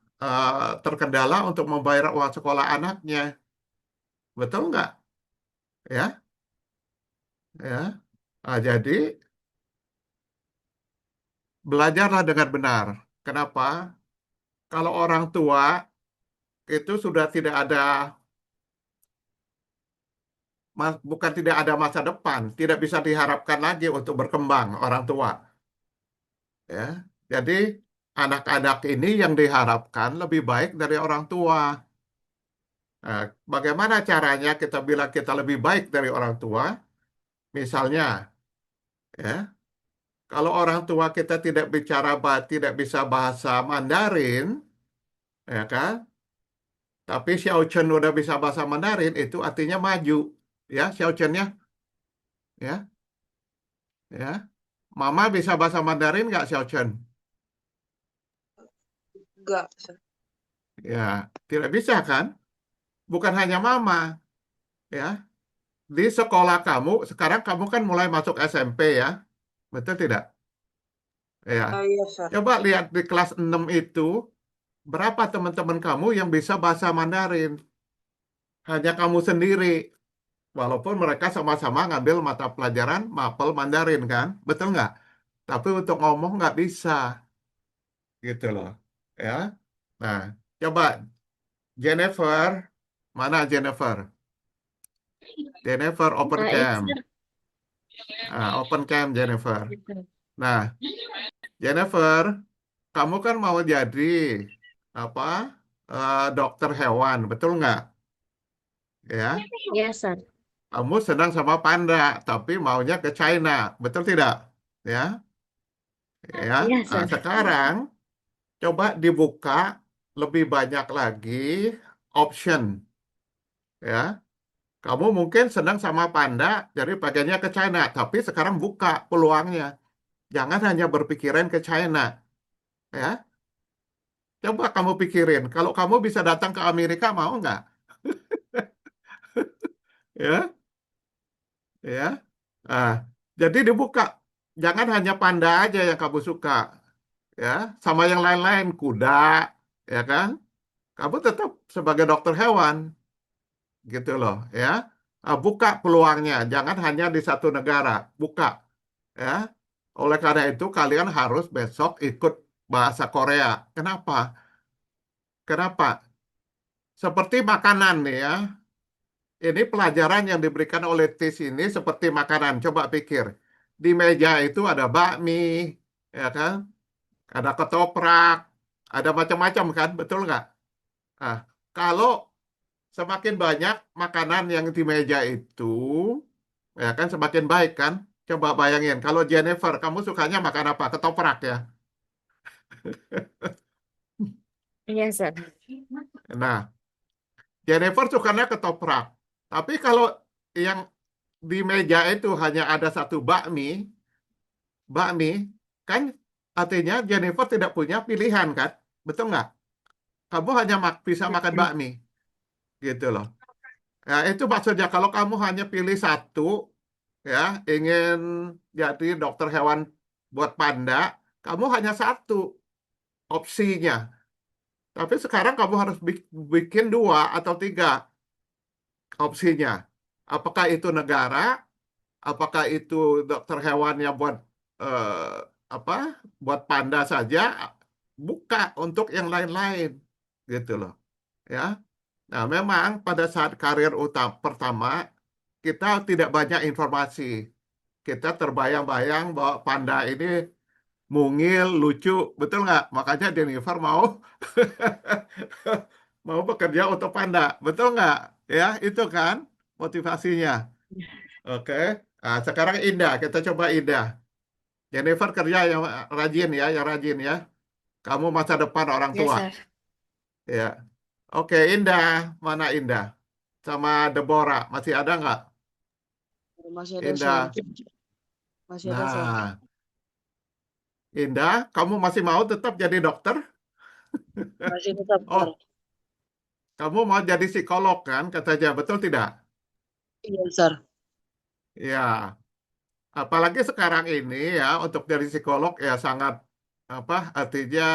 terkendala untuk membayar uang sekolah anaknya, betul nggak? Ya, ya. Nah, jadi belajarlah dengan benar. Kenapa? Kalau orang tua itu sudah tidak ada, bukan tidak ada masa depan, tidak bisa diharapkan lagi untuk berkembang orang tua. Ya, jadi anak-anak ini yang diharapkan lebih baik dari orang tua. Nah, bagaimana caranya kita bilang kita lebih baik dari orang tua? Misalnya, ya, kalau orang tua kita tidak bicara, tidak bisa bahasa Mandarin, ya kan? Tapi Xiao Chen udah bisa bahasa Mandarin, itu artinya maju, ya Xiao Chen ya, ya, ya. Mama bisa bahasa Mandarin nggak Xiao Chen?
Enggak, Sir.
Ya, tidak bisa kan? bukan hanya mama, ya. Di sekolah kamu, sekarang kamu kan mulai masuk SMP ya, betul tidak? Ya.
Iya, Sir.
Coba lihat di kelas 6 itu, berapa teman-teman kamu yang bisa bahasa Mandarin? Hanya kamu sendiri. Walaupun mereka sama-sama ngambil mata pelajaran mapel Mandarin kan, betul nggak? Tapi untuk ngomong nggak bisa, gitu loh. Ya. Nah, coba Jennifer, mana Jennifer? Jennifer open cam. Open cam Jennifer. Nah, Jennifer, kamu kan mau jadi apa? Dokter hewan, betul nggak? Ya,
Yes, sir.
kamu senang sama panda, tapi maunya ke China, betul tidak? Ya, ya.
Yes,
Nah,
sir.
sekarang coba dibuka lebih banyak lagi option, ya. Kamu mungkin senang sama panda, jadi pakainya ke China, tapi sekarang buka peluangnya. Jangan hanya berpikiran ke China, ya. Coba kamu pikirin, kalau kamu bisa datang ke Amerika, mau nggak? Ya, ya. Ah, jadi dibuka. Jangan hanya panda aja yang kamu suka, ya. Sama yang lain-lain, kuda, ya kan? Kamu tetap sebagai dokter hewan, gitu loh, ya. Buka peluangnya, jangan hanya di satu negara, buka, ya. Oleh karena itu, kalian harus besok ikut bahasa Korea. Kenapa? Kenapa? Seperti makanan nih ya. Ini pelajaran yang diberikan oleh TIS ini seperti makanan. Coba pikir. Di meja itu ada bakmi, ya kan? Ada ketoprak, ada macam-macam kan? Betul nggak? Nah, kalau semakin banyak makanan yang di meja itu, ya kan semakin baik kan? Coba bayangin, kalau Jennifer, kamu sukanya makan apa? Ketoprak ya?
Yes, sir.
Nah, Jennifer sukanya ketoprak. Tapi kalau yang di meja itu hanya ada satu bakmi, kan artinya Jennifer tidak punya pilihan kan? Betul nggak? Kamu hanya bisa makan bakmi, gitu loh. Nah, itu maksudnya kalau kamu hanya pilih satu, ya, ingin jadi dokter hewan buat panda, kamu hanya satu opsinya. Tapi sekarang kamu harus bikin dua atau tiga opsinya. Apakah itu negara? Apakah itu dokter hewan yang buat eh, apa? Buat panda saja? Buka untuk yang lain-lain, gitu loh. Ya. Nah, memang pada saat karir pertama kita tidak banyak informasi. Kita terbayang-bayang bahwa panda ini mungil, lucu, betul nggak? Makanya Jennifer mau mau bekerja untuk panda, betul nggak? Ya, itu kan motivasinya. Oke. Nah, sekarang Indah, kita coba Indah. Jennifer kerja yang rajin ya, yang rajin ya. Kamu masa depan orang
Yes,
tua.
sir.
Ya. Oke, Indah. Mana Indah? Sama Deborah. Masih ada nggak?
Masih ada,
Indah.
Sir. Masih ada, Sir.
Nah, Indah, kamu masih mau tetap jadi dokter?
Masih tetap, Sir.
Oh, kamu mau jadi psikolog kan? Katanya, betul tidak?
Iya, Sir.
Ya. Apalagi sekarang ini ya, untuk jadi psikolog ya sangat, apa, artinya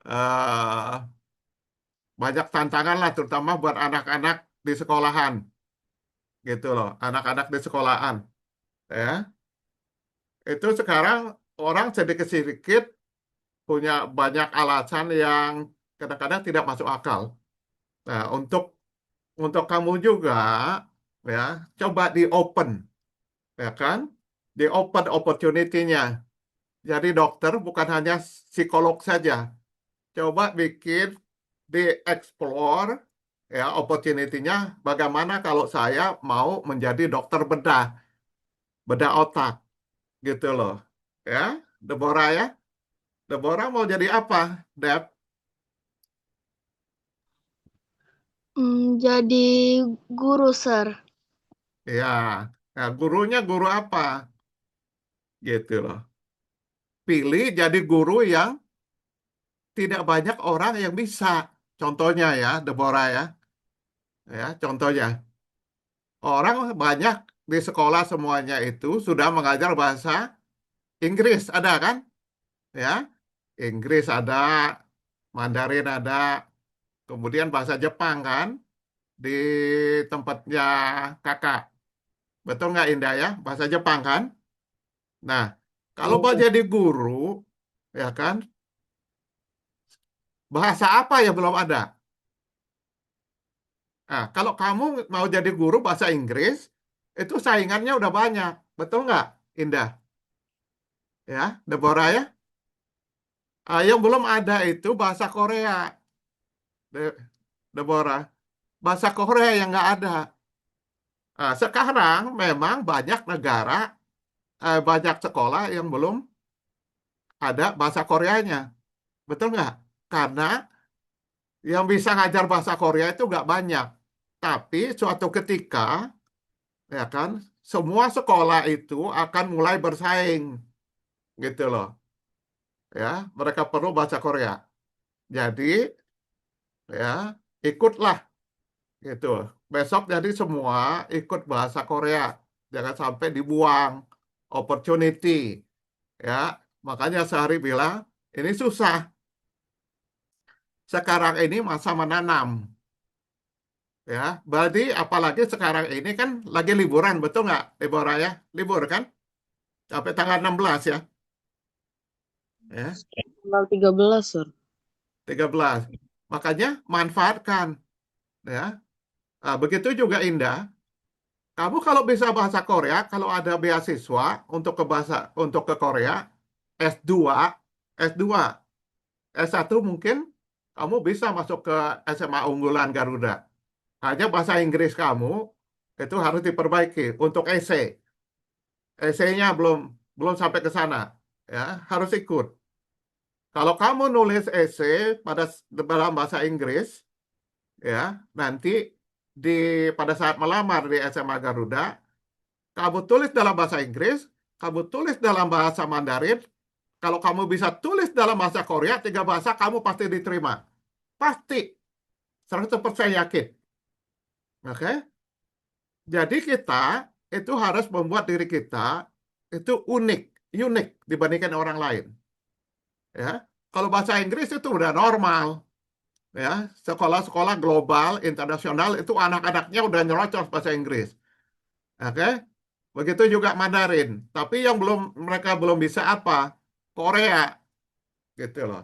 eh, banyak tantangan lah, terutama buat anak-anak di sekolahan. Gitu loh, anak-anak di sekolahan. Ya. Itu sekarang orang sedikit-sedikit punya banyak alasan yang kadang-kadang tidak masuk akal. Nah, untuk kamu juga ya, coba di open, ya kan? Di open opportunity-nya. Jadi dokter bukan hanya psikolog saja. Coba bikin di explore ya opportunity-nya bagaimana kalau saya mau menjadi dokter bedah otak gitu loh. Ya, Deborah ya. Deborah mau jadi apa, Deb?
Jadi guru, Sir.
Ya, nah, gurunya guru apa? Gitu loh. Pilih jadi guru yang tidak banyak orang yang bisa. Contohnya ya, Deborah ya. Ya, contohnya, orang banyak di sekolah semuanya itu sudah mengajar bahasa Inggris, ada kan? Ya, Inggris ada, Mandarin ada, kemudian bahasa Jepang kan di tempatnya kakak. Betul nggak Indah ya? Bahasa Jepang kan? Nah, kalau mau jadi guru, ya kan, bahasa apa yang belum ada? Nah, kalau kamu mau jadi guru bahasa Inggris, itu saingannya udah banyak. Betul nggak, Indah? Ya, Deborah ya? Yang belum ada itu bahasa Korea, Deborah. Bahasa Korea yang nggak ada. Nah, sekarang memang banyak negara, banyak sekolah yang belum ada bahasa Koreanya. Betul nggak? Karena yang bisa ngajar bahasa Korea itu nggak banyak. Tapi suatu ketika, ya kan, semua sekolah itu akan mulai bersaing, gitu loh. Ya, mereka perlu bahasa Korea. Jadi, ya, ikutlah, gitu. Besok jadi semua ikut bahasa Korea. Jangan sampai dibuang opportunity, ya. Makanya Sehari bilang, ini susah. Sekarang ini masa menanam. Ya, berarti apalagi sekarang ini kan lagi liburan, betul nggak, Deborah ya? Libur kan? Sampai tanggal 16 ya. Ya,
Tanggal 13, Sir.
13. Makanya manfaatkan. Ya. Nah, begitu juga Indah. Kamu kalau bisa bahasa Korea, kalau ada beasiswa untuk ke Korea, S2, S2, S1 mungkin kamu bisa masuk ke SMA unggulan Garuda. Hanya bahasa Inggris kamu itu harus diperbaiki untuk essay. Essay-nya belum sampai ke sana, ya harus ikut. Kalau kamu nulis essay dalam bahasa Inggris, ya nanti pada saat melamar di SMA Garuda, kamu tulis dalam bahasa Inggris, kamu tulis dalam bahasa Mandarin. Kalau kamu bisa tulis dalam bahasa Korea, 3 bahasa kamu pasti diterima, pasti 100% yakin. Oke? Jadi kita itu harus membuat diri kita itu unik dibandingkan orang lain. Ya, kalau bahasa Inggris itu udah normal. Ya, sekolah-sekolah global, internasional itu anak-anaknya udah nyerocos bahasa Inggris. Oke? Begitu juga Mandarin. Tapi yang mereka belum bisa apa? Korea, gitu loh.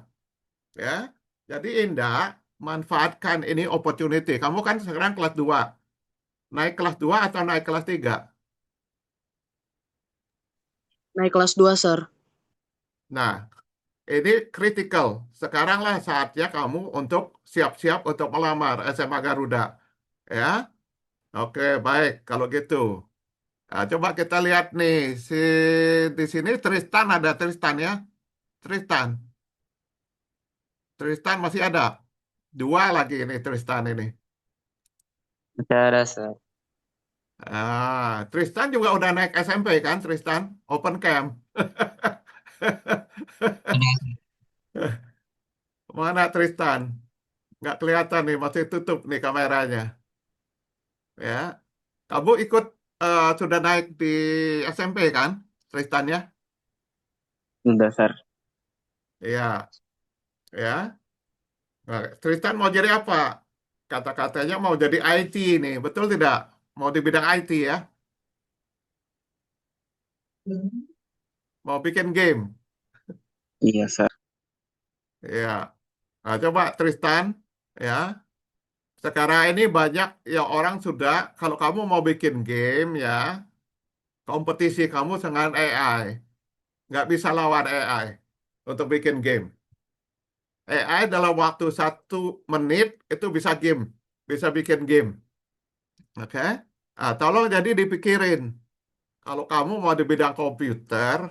Ya, jadi Indah manfaatkan ini opportunity. Kamu kan sekarang kelas 2. Naik kelas 2 atau naik kelas 3?
Naik kelas 2, Sir.
Nah, ini critical. Sekaranglah saatnya kamu untuk siap-siap untuk melamar SMA Garuda. Ya, oke, baik kalau gitu. Nah, coba kita lihat nih, di sini Tristan ada Tristan ya, Tristan, Tristan masih ada 2 lagi ini Tristan ini.
Masih ada, Sir.
Tristan juga udah naik SMP kan, Tristan, open camp. Mana Tristan? Nggak kelihatan nih, masih tutup nih kameranya. Ya, kamu sudah naik di SMP kan, Tristan ya?
Sudah, Sir.
Iya, ya. Nah, Tristan mau jadi apa? Kata-katanya mau jadi IT nih, betul tidak? Mau di bidang IT ya? Mau bikin game?
Iya, Sir.
Ya. Nah, coba Tristan, ya. Sekarang ini banyak ya orang sudah, kalau kamu mau bikin game ya, kompetisi kamu dengan AI. Nggak bisa lawan AI untuk bikin game. AI dalam waktu 1 menit itu bisa bikin game. Oke? Tolong jadi dipikirin. Kalau kamu mau di bidang komputer,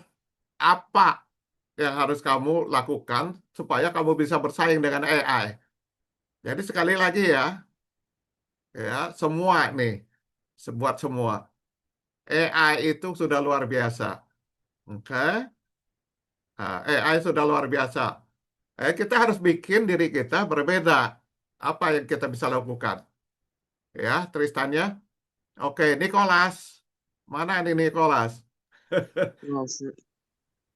apa yang harus kamu lakukan supaya kamu bisa bersaing dengan AI? Jadi sekali lagi ya semua nih, buat semua. AI itu sudah luar biasa. Oke? AI sudah luar biasa. Kita harus bikin diri kita berbeda. Apa yang kita bisa lakukan? Ya, Tristannya. Oke, Nicholas. Mana nih Nicholas?
老师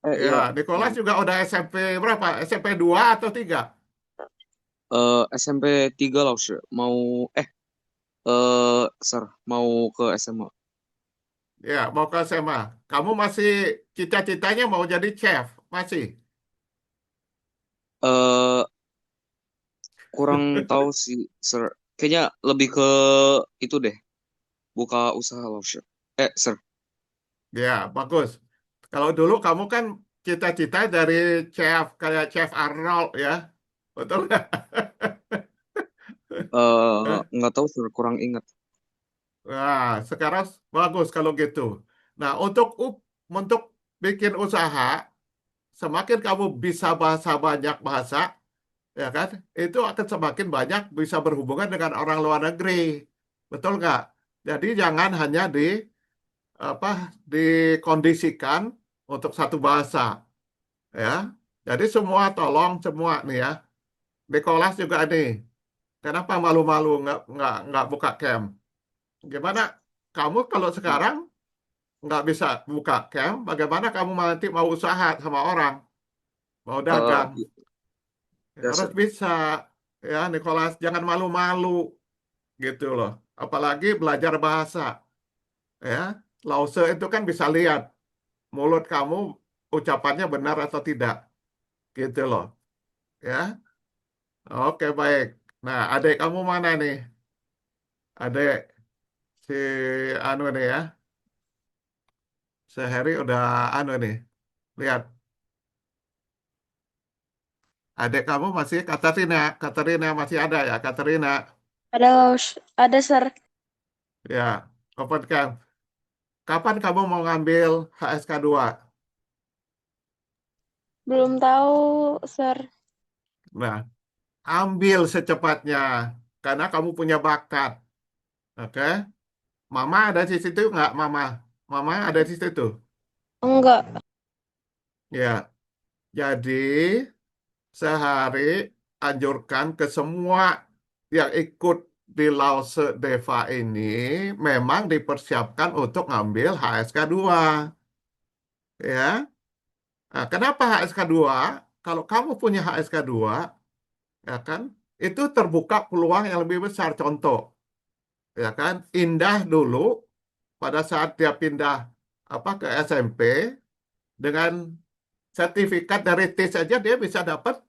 ，Ya, 要
Nicholas juga udah SMP berapa? SMP 2 atau 3?
SMP 3 老师 mau sir mau ke SMA.
Ya, mau ke SMA. Kamu masih cita-citanya mau jadi chef? Masih?
eh kurang tahu sih sir. Kayaknya lebih ke itu deh, buka usaha 老师. Sir.
Ya, bagus. Kalau dulu kamu kan cita-cita dari chef, kayak Chef Arnold ya. Betul nggak?
Nggak tahu sir, kurang ingat.
Nah, sekarang bagus kalau gitu. Nah, untuk bikin usaha, semakin kamu bisa bahasa banyak bahasa, ya kan? Itu akan semakin banyak bisa berhubungan dengan orang luar negeri. Betul nggak? Jadi jangan hanya apa dikondisikan untuk satu bahasa, ya. Jadi tolong semua nih ya. Nicholas juga nih. Kenapa malu-malu nggak buka camp? Gimana? Kamu kalau sekarang nggak bisa buka camp, bagaimana kamu nanti mau usaha sama orang, mau
Eh
dagang?
ya
Harus
sir.
bisa, ya Nicholas, jangan malu-malu gitu loh. Apalagi belajar bahasa, ya. Lause itu kan bisa lihat mulut kamu ucapannya benar atau tidak, gitu loh, ya. Oke baik. Nah, adik kamu mana nih? Adik si anu nih ya, sehari udah anu nih. Lihat, adik kamu masih Katarina, Katarina masih ada ya, Katarina.
Ada, Sir.
Ya, open camp. Kapan kamu mau ngambil HSK2?
Belum tahu, Sir.
Nah, ambil secepatnya karena kamu punya bakat. Oke? Mama ada di situ nggak, Mama? Mama ada di situ.
Enggak.
Ya, jadi sehari anjurkan ke semua yang ikut di Lause Deva ini memang dipersiapkan untuk ngambil HSK2. Ya. Nah, kenapa HSK2? Kalau kamu punya HSK2, ya kan, itu terbuka peluang yang lebih besar. Contoh, ya kan, Indah dulu pada saat dia pindah ke SMP dengan sertifikat dari TIS saja dia bisa dapat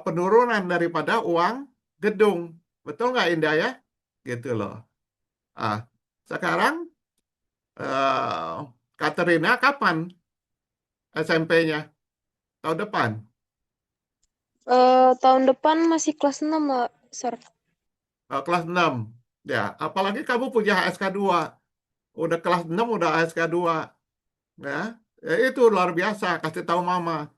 penurunan daripada uang gedung. Betul nggak Indah ya? Gitu loh. Ah, sekarang eh, Katerina kapan SMP-nya? Tahun depan?
Tahun depan masih kelas 6, Sir.
Kelas 6. Ya, apalagi kamu punya HSK2. Udah kelas 6 udah HSK2. Ya, ya itu luar biasa. Kasih tahu Mama.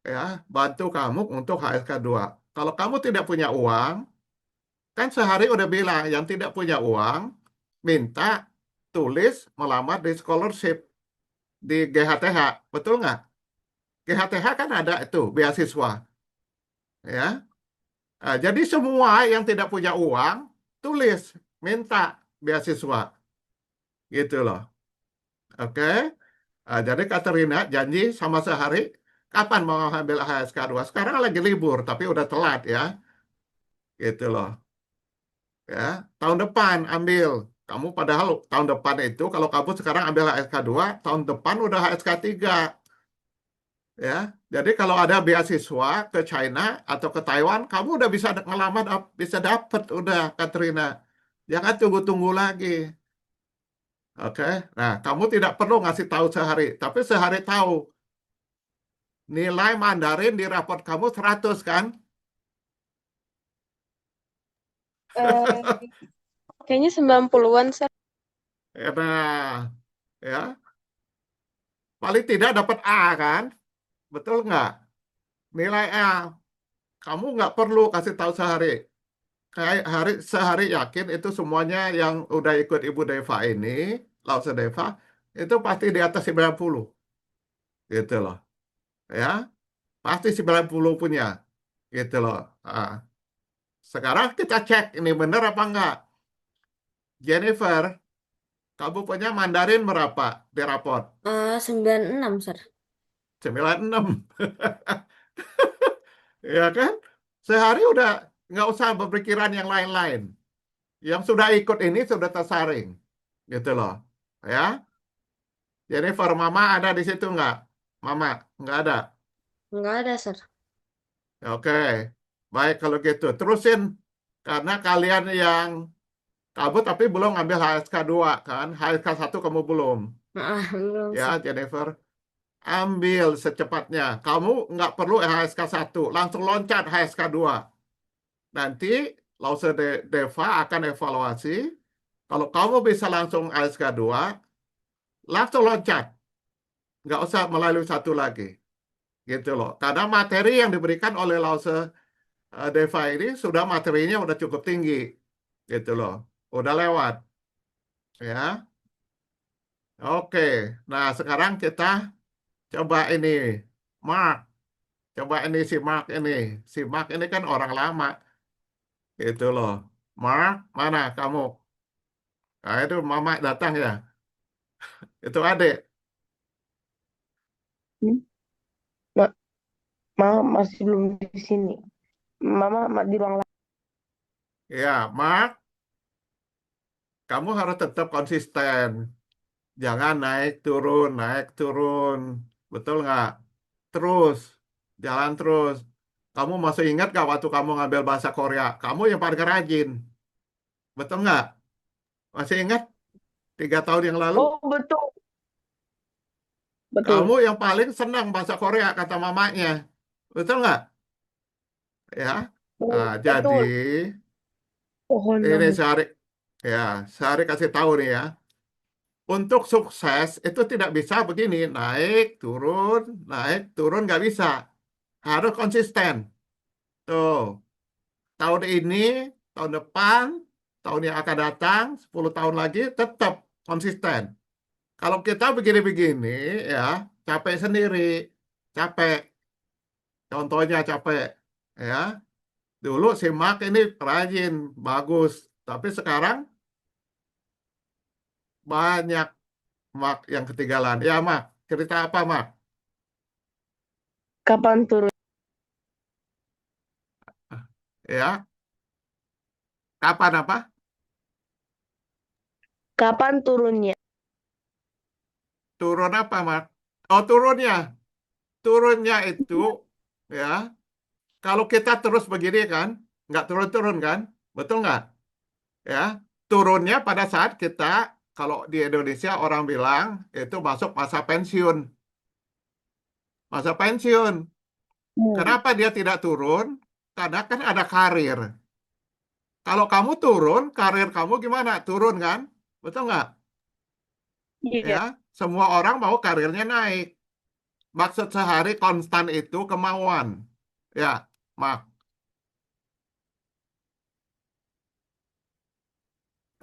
Ya, bantu kamu untuk HSK2. Kalau kamu tidak punya uang, kan sehari udah bilang, yang tidak punya uang, minta tulis melamar di scholarship di GHTH. Betul nggak? GHTH kan ada itu, beasiswa. Ya, nah, jadi semua yang tidak punya uang, tulis, minta beasiswa. Gitu loh. Oke? Nah, jadi Katerina janji sama sehari, kapan mau ambil HSK2? Sekarang lagi libur, tapi udah telat ya. Gitu loh. Ya, tahun depan ambil. Kamu padahal tahun depan itu, kalau kamu sekarang ambil HSK2, tahun depan udah HSK3. Ya, jadi kalau ada beasiswa ke China atau ke Taiwan, kamu udah bisa ngelamar, bisa dapet udah, Katrina. Jangan tunggu-tunggu lagi. Oke, nah kamu tidak perlu ngasih tahu sehari, tapi sehari tahu nilai Mandarin di raport kamu 100 kan?
Kayaknya 90-an, Sir.
Nah, ya paling tidak dapat A kan? Betul nggak? Nilai A. Kamu nggak perlu kasih tahu sehari. Kayak sehari yakin itu semuanya yang udah ikut Ibu Deva ini, Lause Deva, itu pasti di atas 90. Gitu loh. Ya, pasti 90 punya. Gitu loh. Ah. sekarang kita cek ini benar apa enggak. Jennifer, kamu punya Mandarin berapa di raport?
96, Sir.
96. Ya kan? Sehari udah nggak usah berpikiran yang lain-lain. Yang sudah ikut ini sudah tersaring. Gitu loh. Ya. Jennifer, Mama ada di situ nggak? Mama, nggak ada.
Enggak ada, Sir.
Oke. Baik kalau gitu. Terusin. Karena kalian yang kamu tapi belum ngambil HSK 2 kan? HSK 1 kamu belum.
Belum,
Ya,
Sir.
Jennifer. Ambil secepatnya. Kamu nggak perlu HSK 1. Langsung loncat HSK 2. Nanti Lause Deva akan evaluasi. Kalau kamu bisa langsung HSK 2, langsung loncat. Nggak usah melalui satu lagi. Gitu loh. Karena materi yang diberikan oleh Lause Deva ini sudah materinya udah cukup tinggi. Gitu loh. Udah lewat. Ya. Oke. Nah, sekarang kita coba ini. Mark. Coba ini si Mark ini. Si Mark ini kan orang lama. Gitu loh. Mark, mana kamu? Nah, itu Mama datang ya. Itu adik.
Mama masih belum di sini. Mama di ruang lain.
Ya, Mark, kamu harus tetap konsisten. Jangan naik turun. Betul nggak? Terus, jalan terus. Kamu masih ingat nggak waktu kamu ngambil bahasa Korea? Kamu yang paling rajin. Betul nggak? Masih ingat 3 tahun yang lalu?
Oh, betul.
Kamu yang paling senang bahasa Korea, kata mamanya. Betul nggak? Ya. Nah, jadi
Pohon
ini sehari kasih tahu nih ya. Untuk sukses itu tidak bisa begini, naik turun nggak bisa. Harus konsisten. Tuh, tahun ini, tahun depan, tahun yang akan datang, 10 tahun lagi tetap konsisten. Kalau kita begini-begini ya, capek sendiri. Capek. Contohnya capek. Ya. Dulu si Mark ini rajin, bagus. Tapi sekarang banyak Mark yang ketinggalan. Ya, Mark. Cerita apa, Mark?
Kapan turun?
Ya. Kapan apa?
Kapan turunnya?
Turun apa, Mark? Oh, turunnya. Turunnya itu, ya, kalau kita terus begini kan, nggak turun-turun kan? Betul nggak? Ya, turunnya pada saat kita, kalau di Indonesia orang bilang, itu masuk masa pensiun. Masa pensiun. Kenapa dia tidak turun? Karena kan ada karir. Kalau kamu turun, karir kamu gimana? Turun kan? Betul nggak?
Iya.
Ya, semua orang mau karirnya naik. Maksud sehari konstan itu kemauan. Ya, Mak.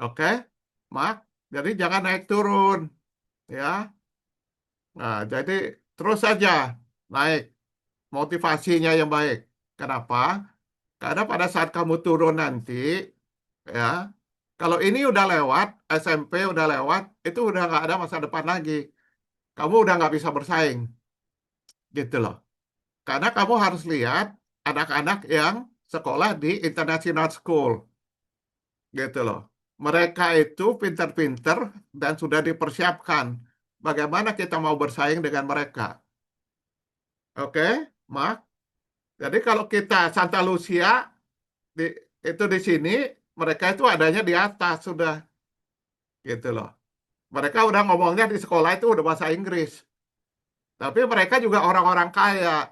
Oke, Mak. Jadi jangan naik turun. Ya. Nah, jadi terus saja naik motivasinya yang baik. Kenapa? Karena pada saat kamu turun nanti, ya, kalau ini udah lewat, SMP udah lewat, itu udah nggak ada masa depan lagi. Kamu udah nggak bisa bersaing, gitu loh. Karena kamu harus lihat anak-anak yang sekolah di international school, gitu loh. Mereka itu pinter-pinter dan sudah dipersiapkan. Bagaimana kita mau bersaing dengan mereka? Oke, Mak. Jadi kalau kita Santa Lucia di, itu di sini, mereka itu adanya di atas sudah, gitu loh. Mereka udah ngomongnya di sekolah itu udah bahasa Inggris. Tapi mereka juga orang-orang kaya.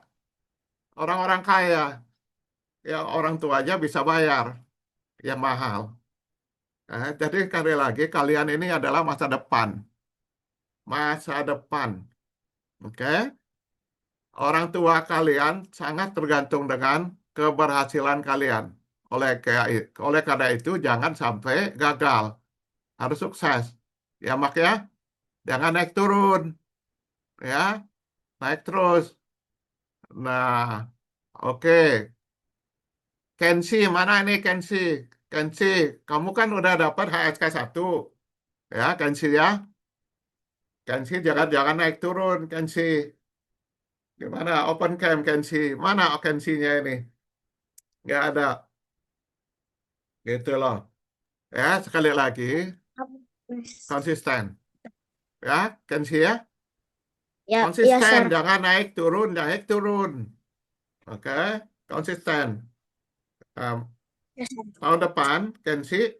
Orang-orang kaya. Ya orang tuanya bisa bayar yang mahal. Jadi sekali lagi kalian ini adalah masa depan. Masa depan. Oke? Orang tua kalian sangat tergantung dengan keberhasilan kalian. Oleh karena itu jangan sampai gagal. Harus sukses. Ya makanya jangan naik turun. Ya, naik terus. Nah, oke. Kensi, mana ini Kensi? Kensi, kamu kan udah dapat HSK 1. Ya, Kensi ya. Kensi jangan naik turun, Kensi. Gimana open cam Kensi? Mana Kensinya ini? Nggak ada. Gitu loh. Ya, sekali lagi, konsisten. Ya, Kensi ya.
Ya, iya,
Konsisten,
Sir.
jangan naik turun. Oke, konsisten. Um,
Ya, Sir.
tahun depan, Kensi,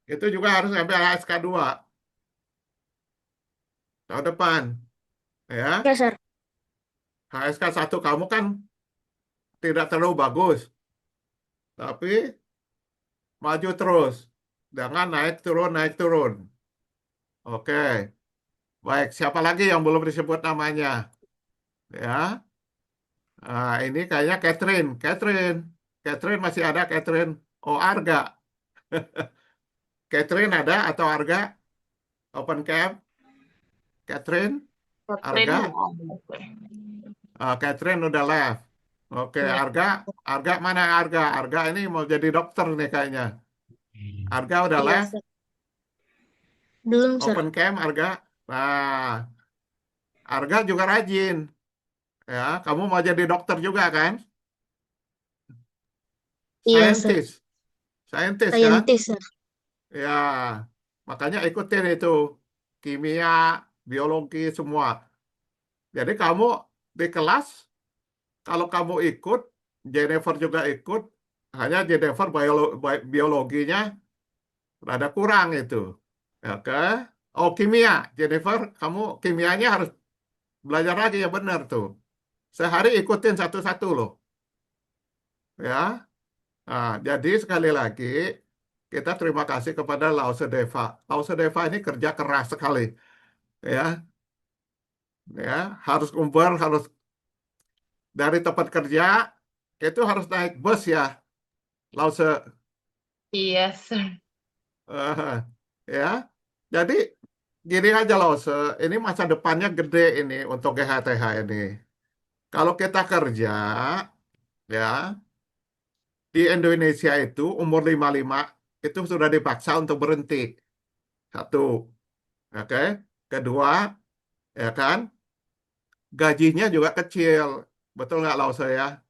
itu juga harus ambil HSK 2. Tahun depan. Ya,
Ya, Sir.
HSK 1 kamu kan tidak terlalu bagus. Tapi maju terus. Jangan naik turun. Oke. Baik, siapa lagi yang belum disebut namanya? Ya. Nah, ini kayaknya Catherine. Catherine masih ada Catherine. Oh, Arga. Catherine ada atau Arga? Open cam. Catherine?
Catherine
Arga?
nggak ada.
Catherine udah left. Oke,
Ya.
Arga mana Arga? Arga ini mau jadi dokter nih kayaknya. Arga udah
Iya,
left.
Sir. Belum, Sir.
Open cam Arga. Nah, Arga juga rajin. Ya, kamu mau jadi dokter juga kan?
Iya, Sir.
Saintis kan?
Saintis, Sir.
Ya, makanya ikutin itu. Kimia, biologi, semua. Jadi kamu di kelas, kalau kamu ikut, Jennifer juga ikut, hanya Jennifer biologinya rada kurang itu. Oke. Oh, kimia. Jennifer, kamu kimianya harus belajar lagi yang benar tuh. Sehari ikutin satu-satu loh. Ya. Nah, jadi sekali lagi, kita terima kasih kepada Lause Deva. Lause Deva ini kerja keras sekali. Ya, harus harus dari tempat kerja, itu harus naik bus ya. Lause.
Iya, Sir.
Ya, jadi gini aja Lause, ini masa depannya gede ini untuk GHTH ini. Kalau kita kerja, ya, di Indonesia itu umur 55 itu sudah dipaksa untuk berhenti. Satu. Oke. Kedua, ya kan, gajinya juga kecil. Betul nggak Lause ya?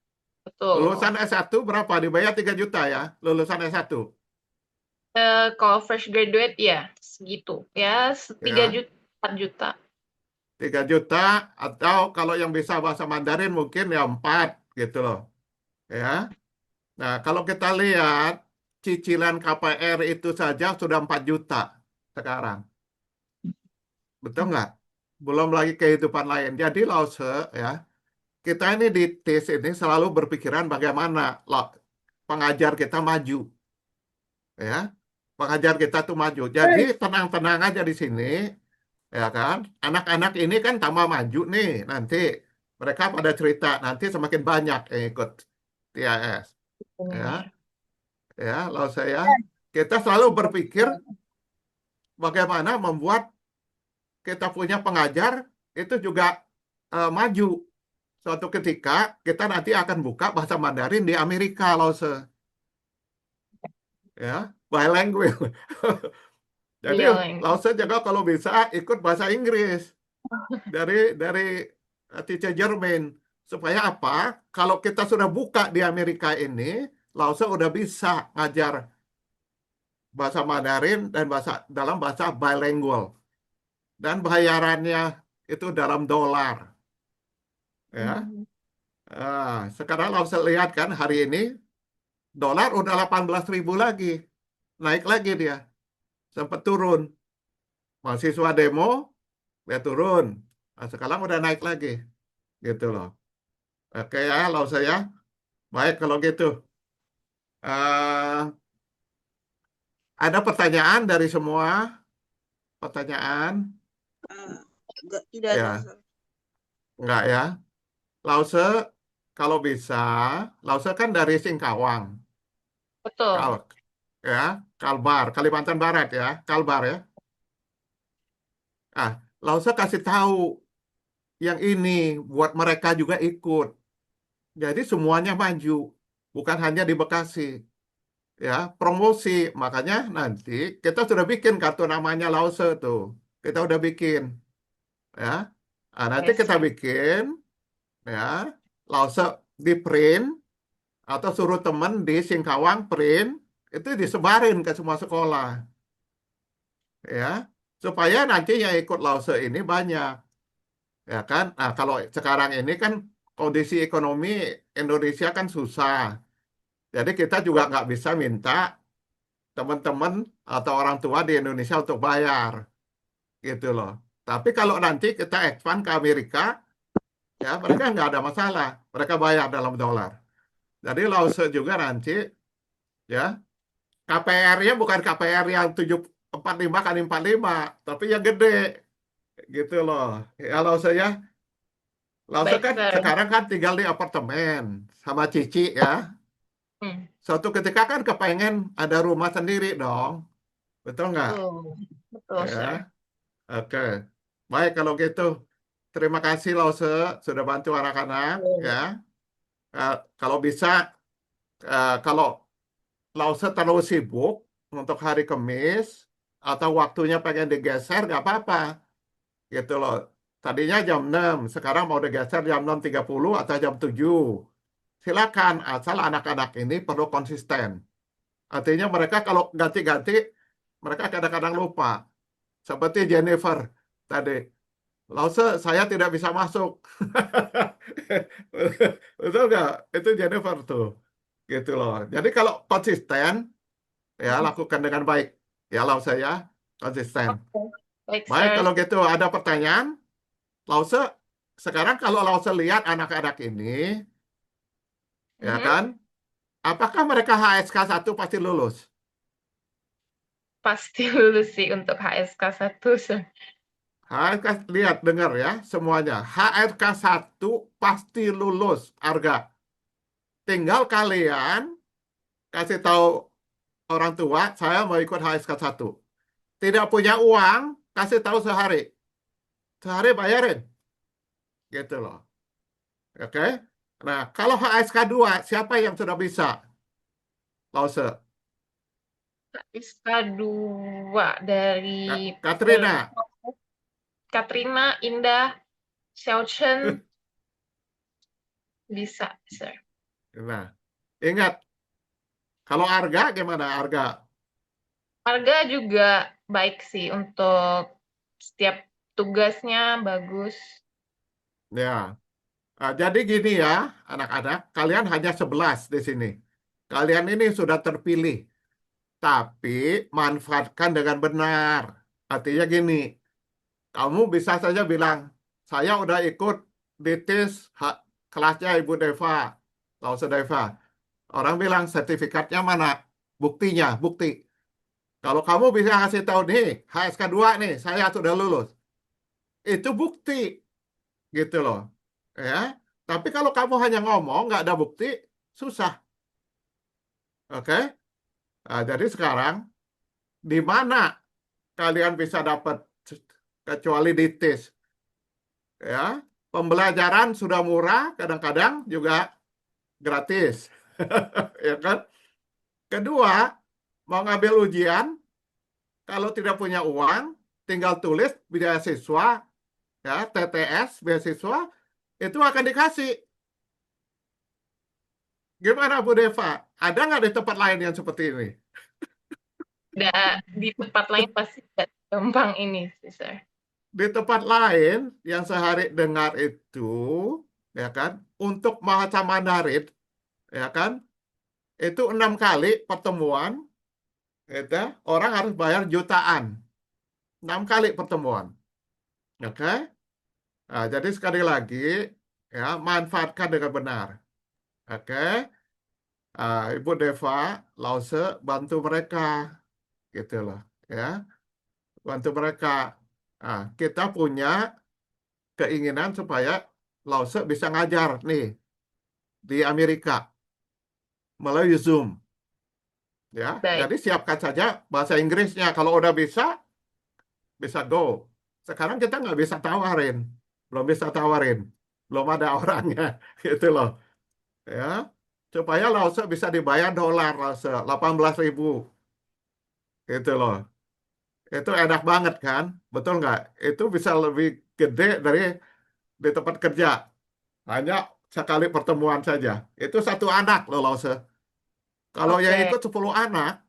Betul.
Lulusan S1 berapa? Dibayar 3 juta ya? Lulusan S1.
Kalau fresh graduate ya segitu. Ya, 3
Ya.
juta, 4 juta.
3 juta atau kalau yang bisa bahasa Mandarin mungkin ya 4 gitu loh. Ya. Nah, kalau kita lihat cicilan KPR itu saja sudah 4 juta sekarang. Betul nggak? Belum lagi kehidupan lain. Jadi Lause ya, kita ini di TIS ini selalu berpikiran bagaimana pengajar kita maju. Ya, pengajar kita tuh maju. Jadi tenang-tenang aja di sini, ya kan? Anak-anak ini kan tambah maju nih nanti. Mereka pada cerita nanti semakin banyak yang ikut TIS. Ya, Lause ya, kita selalu berpikir bagaimana membuat kita punya pengajar itu juga maju. Suatu ketika kita nanti akan buka bahasa Mandarin di Amerika, Lause. Ya, bilingual. Jadi
Bilingual.
Lause juga kalau bisa ikut bahasa Inggris dari teacher Jermain. Supaya apa? Kalau kita sudah buka di Amerika ini, Lause udah bisa ngajar bahasa Mandarin dan dalam bahasa bilingual. Dan bayarannya itu dalam dolar. Ya. Sekarang Lause lihat kan hari ini dolar udah 18.000 lagi. Naik lagi dia. Sempat turun. Mahasiswa demo, dia turun. Nah, sekarang udah naik lagi. Gitu loh. Oke ya, Lause ya. Baik kalau gitu. Ada pertanyaan dari semua? Pertanyaan?
Tidak ada,
Ya.
Sir.
Enggak ya. Lause, kalau bisa, Lause kan dari Singkawang.
Betul.
Ya, Kalbar, Kalimantan Barat ya, Kalbar ya. Lause kasih tahu yang ini buat mereka juga ikut. Jadi semuanya maju. bukan hanya di Bekasi. Ya, promosi. Makanya nanti kita sudah bikin kartu namanya Lause tuh. Kita udah bikin. Ya. Nah, nanti
Yes,
kita
sir.
bikin ya Lause di print atau suruh temen di Singkawang print itu disebarin ke semua sekolah ya supaya nanti yang ikut Lause ini banyak ya kan. Nah, kalau sekarang ini kan kondisi ekonomi Indonesia kan susah. Jadi kita juga nggak bisa minta teman-teman atau orang tua di Indonesia untuk bayar gitu loh. Tapi kalau nanti kita expand ke Amerika, ya mereka nggak ada masalah. Mereka bayar dalam dolar. Jadi Lause juga nanti ya KPR-nya bukan KPR yang 745 kali 45, tapi yang gede gitu loh. Ya Lause ya. Lause
Baik,
kan
sir.
sekarang kan tinggal di apartemen sama Cici ya.
Hmm,
Suatu ketika kan kepengen ada rumah sendiri dong. Betul nggak?
betul,
Ya.
sir.
Oke. Baik kalau gitu. Terima kasih Lause sudah bantu anak-anak ya. Kalau bisa kalau Lause terlalu sibuk untuk hari Kamis atau waktunya pengen digeser nggak apa-apa gitu loh. Tadinya jam 6, sekarang mau digeser jam 6.30 atau jam 7. Silakan asal anak-anak ini perlu konsisten. Artinya mereka kalau ganti-ganti mereka kadang-kadang lupa. Seperti Jennifer tadi. Lause, saya tidak bisa masuk. Betul nggak? Itu Jennifer tuh. Gitu loh. Jadi kalau konsisten, ya lakukan dengan baik. Ya Lause ya, konsisten.
Baik,
Baik,
sir.
kalau gitu ada pertanyaan, Lause, sekarang kalau Lause lihat anak-anak ini, ya
Mhm.
kan, apakah mereka HSK 1 pasti lulus?
Pasti lulus sih untuk HSK 1, sir.
HSK, lihat, dengar ya, semuanya. HSK 1 pasti lulus, Arga. Tinggal kalian kasih tahu orang tua, saya mau ikut HSK 1. Tidak punya uang, kasih tahu sehari. Sehari bayarin. Gitu loh. Oke? Nah, kalau HSK 2, siapa yang sudah bisa? Lause.
HSK 2 dari
Katrina.
Katrina, Indah, Xiaochen bisa, sir.
Nah, ingat, kalau Arga gimana Arga?
Harga juga baik sih untuk setiap tugasnya bagus.
Ya. Nah, jadi gini ya, anak-anak, kalian hanya 11 di sini. Kalian ini sudah terpilih, tapi manfaatkan dengan benar. Artinya gini, kamu bisa saja bilang, saya udah ikut di tes kelasnya Ibu Deva, Lause Deva. Orang bilang sertifikatnya mana? Buktinya, bukti. Kalau kamu bisa kasih tahu nih, HSK 2 nih, saya sudah lulus. Itu bukti, gitu loh. Ya. Tapi kalau kamu hanya ngomong, nggak ada bukti, susah. Oke? Nah, jadi sekarang, di mana kalian bisa dapat kecuali di tes? Ya, pembelajaran sudah murah, kadang-kadang juga gratis. Ya kan? Kedua, mau ngambil ujian, kalau tidak punya uang, tinggal tulis beasiswa, ya, TTS, beasiswa, itu akan dikasih. Gimana Bu Deva? Ada nggak di tempat lain yang seperti ini?
Di tempat lain pasti tidak gampang ini sih, sir.
Di tempat lain yang sehari dengar itu, ya kan, untuk bahasa Mandarin, ya kan, itu 6 kali pertemuan, itu orang harus bayar jutaan. 6 kali pertemuan. Oke? Nah, jadi sekali lagi, ya, manfaatkan dengan benar. Oke? Ibu Deva, Lause, bantu mereka. Gitu loh. Ya, bantu mereka. Nah, kita punya keinginan supaya Lause bisa ngajar nih di Amerika melalui Zoom. Ya,
Baik.
jadi siapkan saja bahasa Inggrisnya. Kalau udah bisa go. Sekarang kita nggak bisa tawarin, belum bisa tawarin, belum ada orangnya, gitu loh. Ya, supaya Lause bisa dibayar dolar Lause 18.000 gitu loh. Itu enak banget kan? Betul nggak? Itu bisa lebih gede dari di tempat kerja. Hanya sekali pertemuan saja. Itu satu anak loh Lause. Kalau yang
Oke.
ikut 10 anak,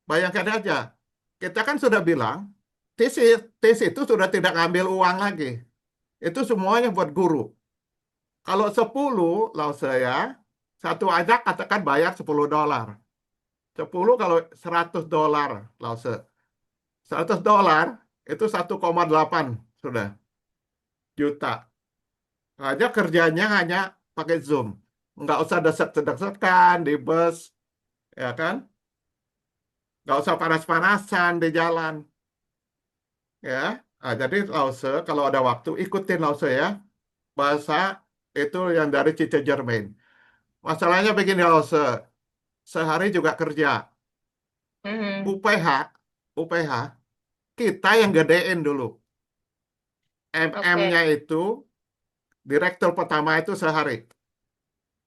bayangkan aja. Kita kan sudah bilang, TIS itu sudah tidak ngambil uang lagi. Itu semuanya buat guru. Kalau 10, Lause ya, satu anak katakan bayar $10. 10 kalau $100 Lause. $100 itu 1,8 sudah juta. Hanya kerjanya hanya pakai Zoom. Nggak usah desek-desekan di bus, ya kan? Nggak usah panas-panasan di jalan. Ya, jadi Lause kalau ada waktu ikutin Lause ya. Bahasa itu yang dari Cice Jermain. Masalahnya begini Lause, sehari juga kerja.
Mhm.
UPH kita yang gedein dulu. MM-nya itu direktur pertama itu sehari.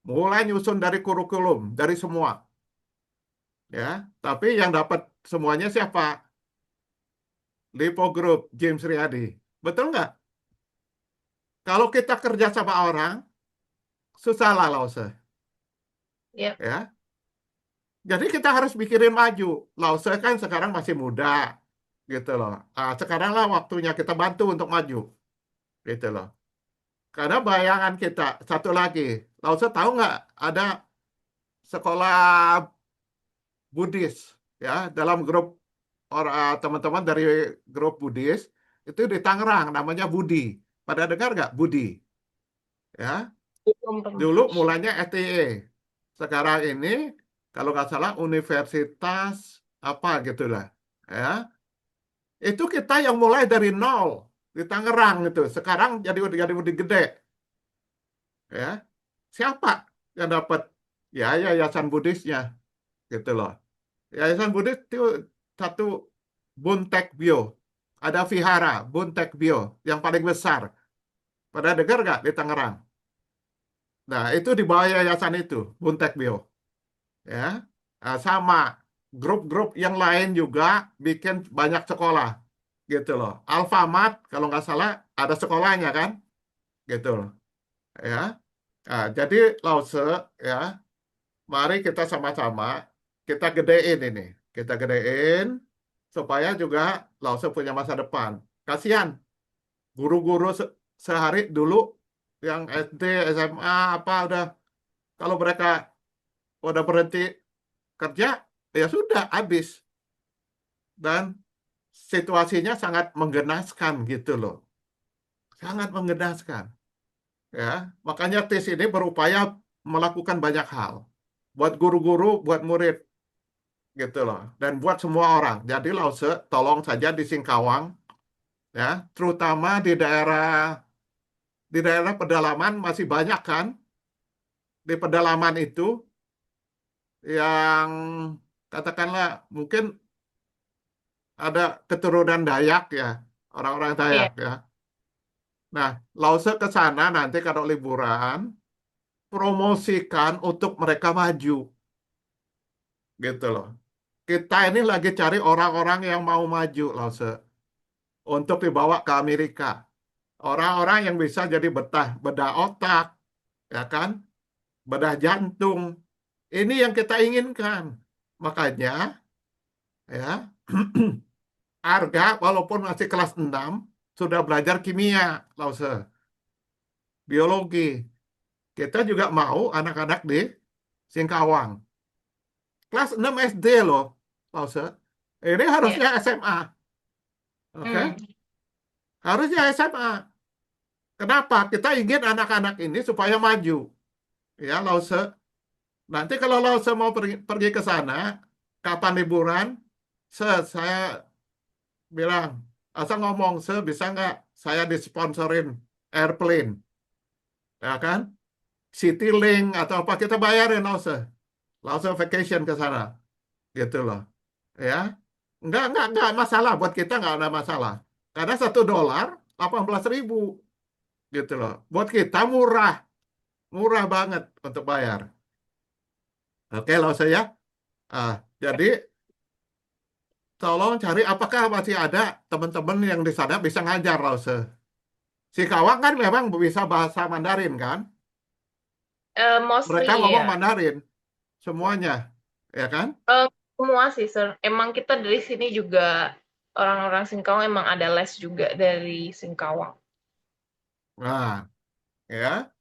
Mulai nyusun dari kurikulum, dari semua. Ya, tapi yang dapat semuanya siapa? Lipo Group, James Riyadi. Betul nggak? Kalau kita kerja sama orang, susah lah Lause.
Yep.
Ya. Jadi kita harus mikirin maju. Lause kan sekarang masih muda, gitu loh. Sekarang lah waktunya kita bantu untuk maju, gitu loh. Karena bayangan kita, satu lagi, Lause tahu nggak ada sekolah Buddhis, ya, dalam grup teman-teman dari grup Buddhis, itu di Tangerang, namanya Budi. Pada dengar nggak Budi? Ya,
Belum pernah.
dulu mulanya STE. Sekarang ini, kalau nggak salah, universitas apa gitulah. Ya, itu kita yang mulai dari nol di Tangerang itu. Sekarang jadi gede. Ya, siapa yang dapat? Ya, yayasan Buddhisnya, gitu loh. Yayasan Buddhis itu satu Buntek Bio. Ada Vihara, Buntek Bio, yang paling besar. Pada dengar nggak di Tangerang? Nah, itu di bawah yayasan itu, Buntek Bio. Ya, sama grup-grup yang lain juga bikin banyak sekolah, gitu loh. Alfamart, kalau nggak salah, ada sekolahnya kan, gitu loh. Ya, jadi Lause, ya, mari kita sama-sama kita gedein ini, kita gedein supaya juga Lause punya masa depan. Kasihan guru-guru sehari dulu yang SD, SMA apa udah kalau mereka udah berhenti kerja ya sudah habis dan situasinya sangat menggenaskan gitu loh. Sangat menggenaskan. Ya, makanya TIS ini berupaya melakukan banyak hal buat guru-guru, buat murid gitu loh dan buat semua orang. Jadi Lause tolong saja di Singkawang ya, terutama di daerah pedalaman masih banyak kan di pedalaman itu yang katakanlah mungkin ada keturunan Dayak ya, orang-orang Dayak ya. Nah, Lause ke sana nanti kalau liburan promosikan untuk mereka maju gitu loh. Kita ini lagi cari orang-orang yang mau maju Lause untuk dibawa ke Amerika. Orang-orang yang bisa jadi bedah otak, ya kan? Bedah jantung. Ini yang kita inginkan. Makanya, ya, Arga walaupun masih kelas 6, sudah belajar kimia, Lause. Biologi. Kita juga mau anak-anak di Singkawang. Kelas 6 SD loh, Lause. Ini harusnya SMA. Oke? Harusnya SMA. Kenapa? Kita ingin anak-anak ini supaya maju. Ya, Lause. Nanti kalau Lause mau pergi ke sana, kapan liburan, saya bilang, asal ngomong, bisa nggak saya disponsorin airplane. Ya kan? Citylink atau apa, kita bayarin Lause. Lause vacation ke sana. Gitu loh. Ya. Enggak masalah. Buat kita nggak ada masalah. Karena $1, 18.000. Gitu loh. Buat kita murah. Murah banget untuk bayar. Oke, Lause ya. Jadi tolong cari apakah masih ada teman-teman yang di sana bisa ngajar Lause. Si Kawang kan memang bisa bahasa Mandarin kan?
Mostly
Mereka ngomong
ya.
Mandarin semuanya, ya kan?
Semua sih, Sir. Emang kita dari sini juga orang-orang Singkawang emang ada les juga dari Singkawang.
Nah, ya.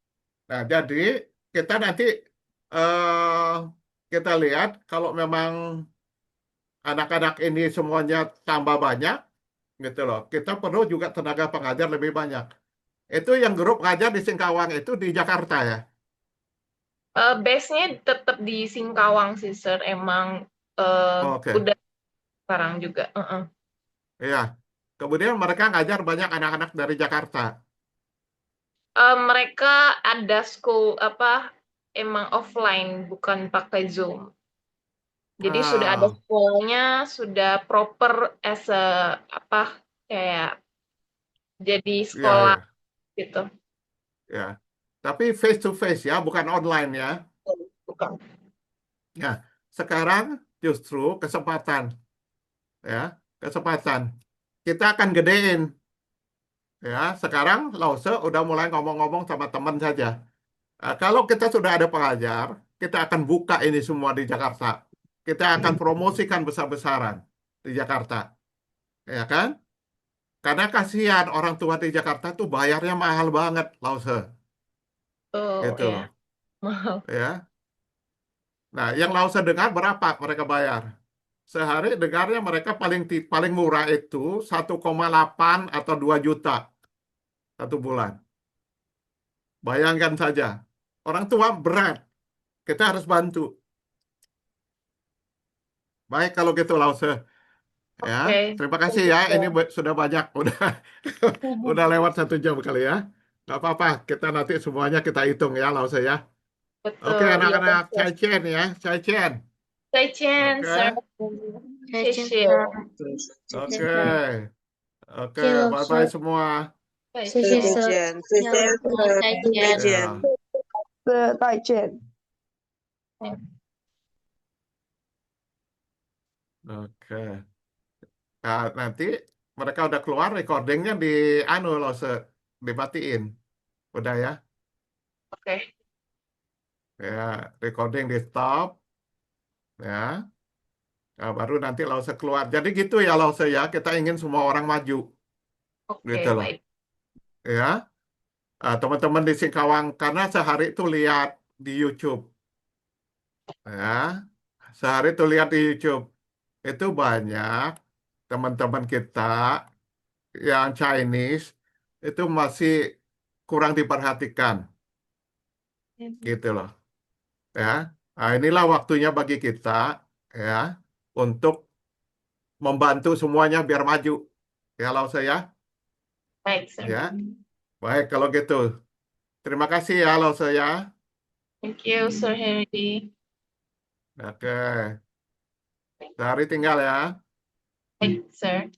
Nah, jadi kita nanti eh kita lihat kalau memang anak-anak ini semuanya tambah banyak, gitu loh. Kita perlu juga tenaga pengajar lebih banyak. Itu yang grup ngajar di Singkawang itu di Jakarta ya.
Base-nya tetap di Singkawang sih, Sir. Emang
Oke,
udah sekarang juga.
iya. Kemudian mereka ngajar banyak anak-anak dari Jakarta.
Mereka ada school emang offline, bukan pakai Zoom. Jadi sudah ada
Ah,
sekolahnya, sudah proper as a kayak jadi
iya,
sekolah
iya,
gitu.
ya. Tapi face to face ya, bukan online ya.
Bukan.
Ya, sekarang justru kesempatan ya, kesempatan. Kita akan gedein ya. Sekarang Lause udah mulai ngomong-ngomong sama teman saja. Kalau kita sudah ada pengajar, kita akan buka ini semua di Jakarta. Kita akan promosikan besar-besaran di Jakarta, ya kan? Karena kasihan orang tua di Jakarta tuh bayarnya mahal banget, Lause,
Oh
gitu
ya,
loh,
mahal.
ya. Nah, yang Lause dengar berapa mereka bayar? Sehari dengarnya mereka paling murah itu 1,8 atau 2 juta satu bulan. Bayangkan saja, orang tua berat, kita harus bantu. Baik kalau gitu, Lause. Ya,
Oke.
terima kasih
Thank you,
ya. Ini
Sir.
sudah banyak, udah lewat 1 jam kali ya. Nggak apa-apa, kita nanti semuanya kita hitung ya, Lause ya. Oke,
Betul, iya
anak-anak
betul.
Cai Chen ya, Cai Chen.
再见,
Oke,
Sir. 谢谢。
oke, oke.
谢老
Bye-bye
师，
semua.
谢谢
再
Sir，
见，再见，再见，Ya, 再见。
oke. Nah, nanti mereka udah keluar recordingnya di Lause, dimatiin. Udah ya.
Oke.
Ya, recording di stop ya. Nah, baru nanti Lause keluar. Jadi gitu ya Lause ya. Kita ingin semua orang maju,
Oke,
gitu loh.
baik.
Ya, teman-teman di Singkawang karena sehari itu lihat di YouTube, ya. Sehari itu lihat di YouTube itu banyak teman-teman kita yang Chinese itu masih kurang diperhatikan, gitu loh. Ya, nah, inilah waktunya bagi kita ya untuk membantu semuanya biar maju. Ya, Lause ya.
Baik, Sir.
Ya, baik kalau gitu. Terima kasih ya, Lause ya.
Thank you, Sir Henry.
Oke, sehari tinggal ya.
Baik, Sir.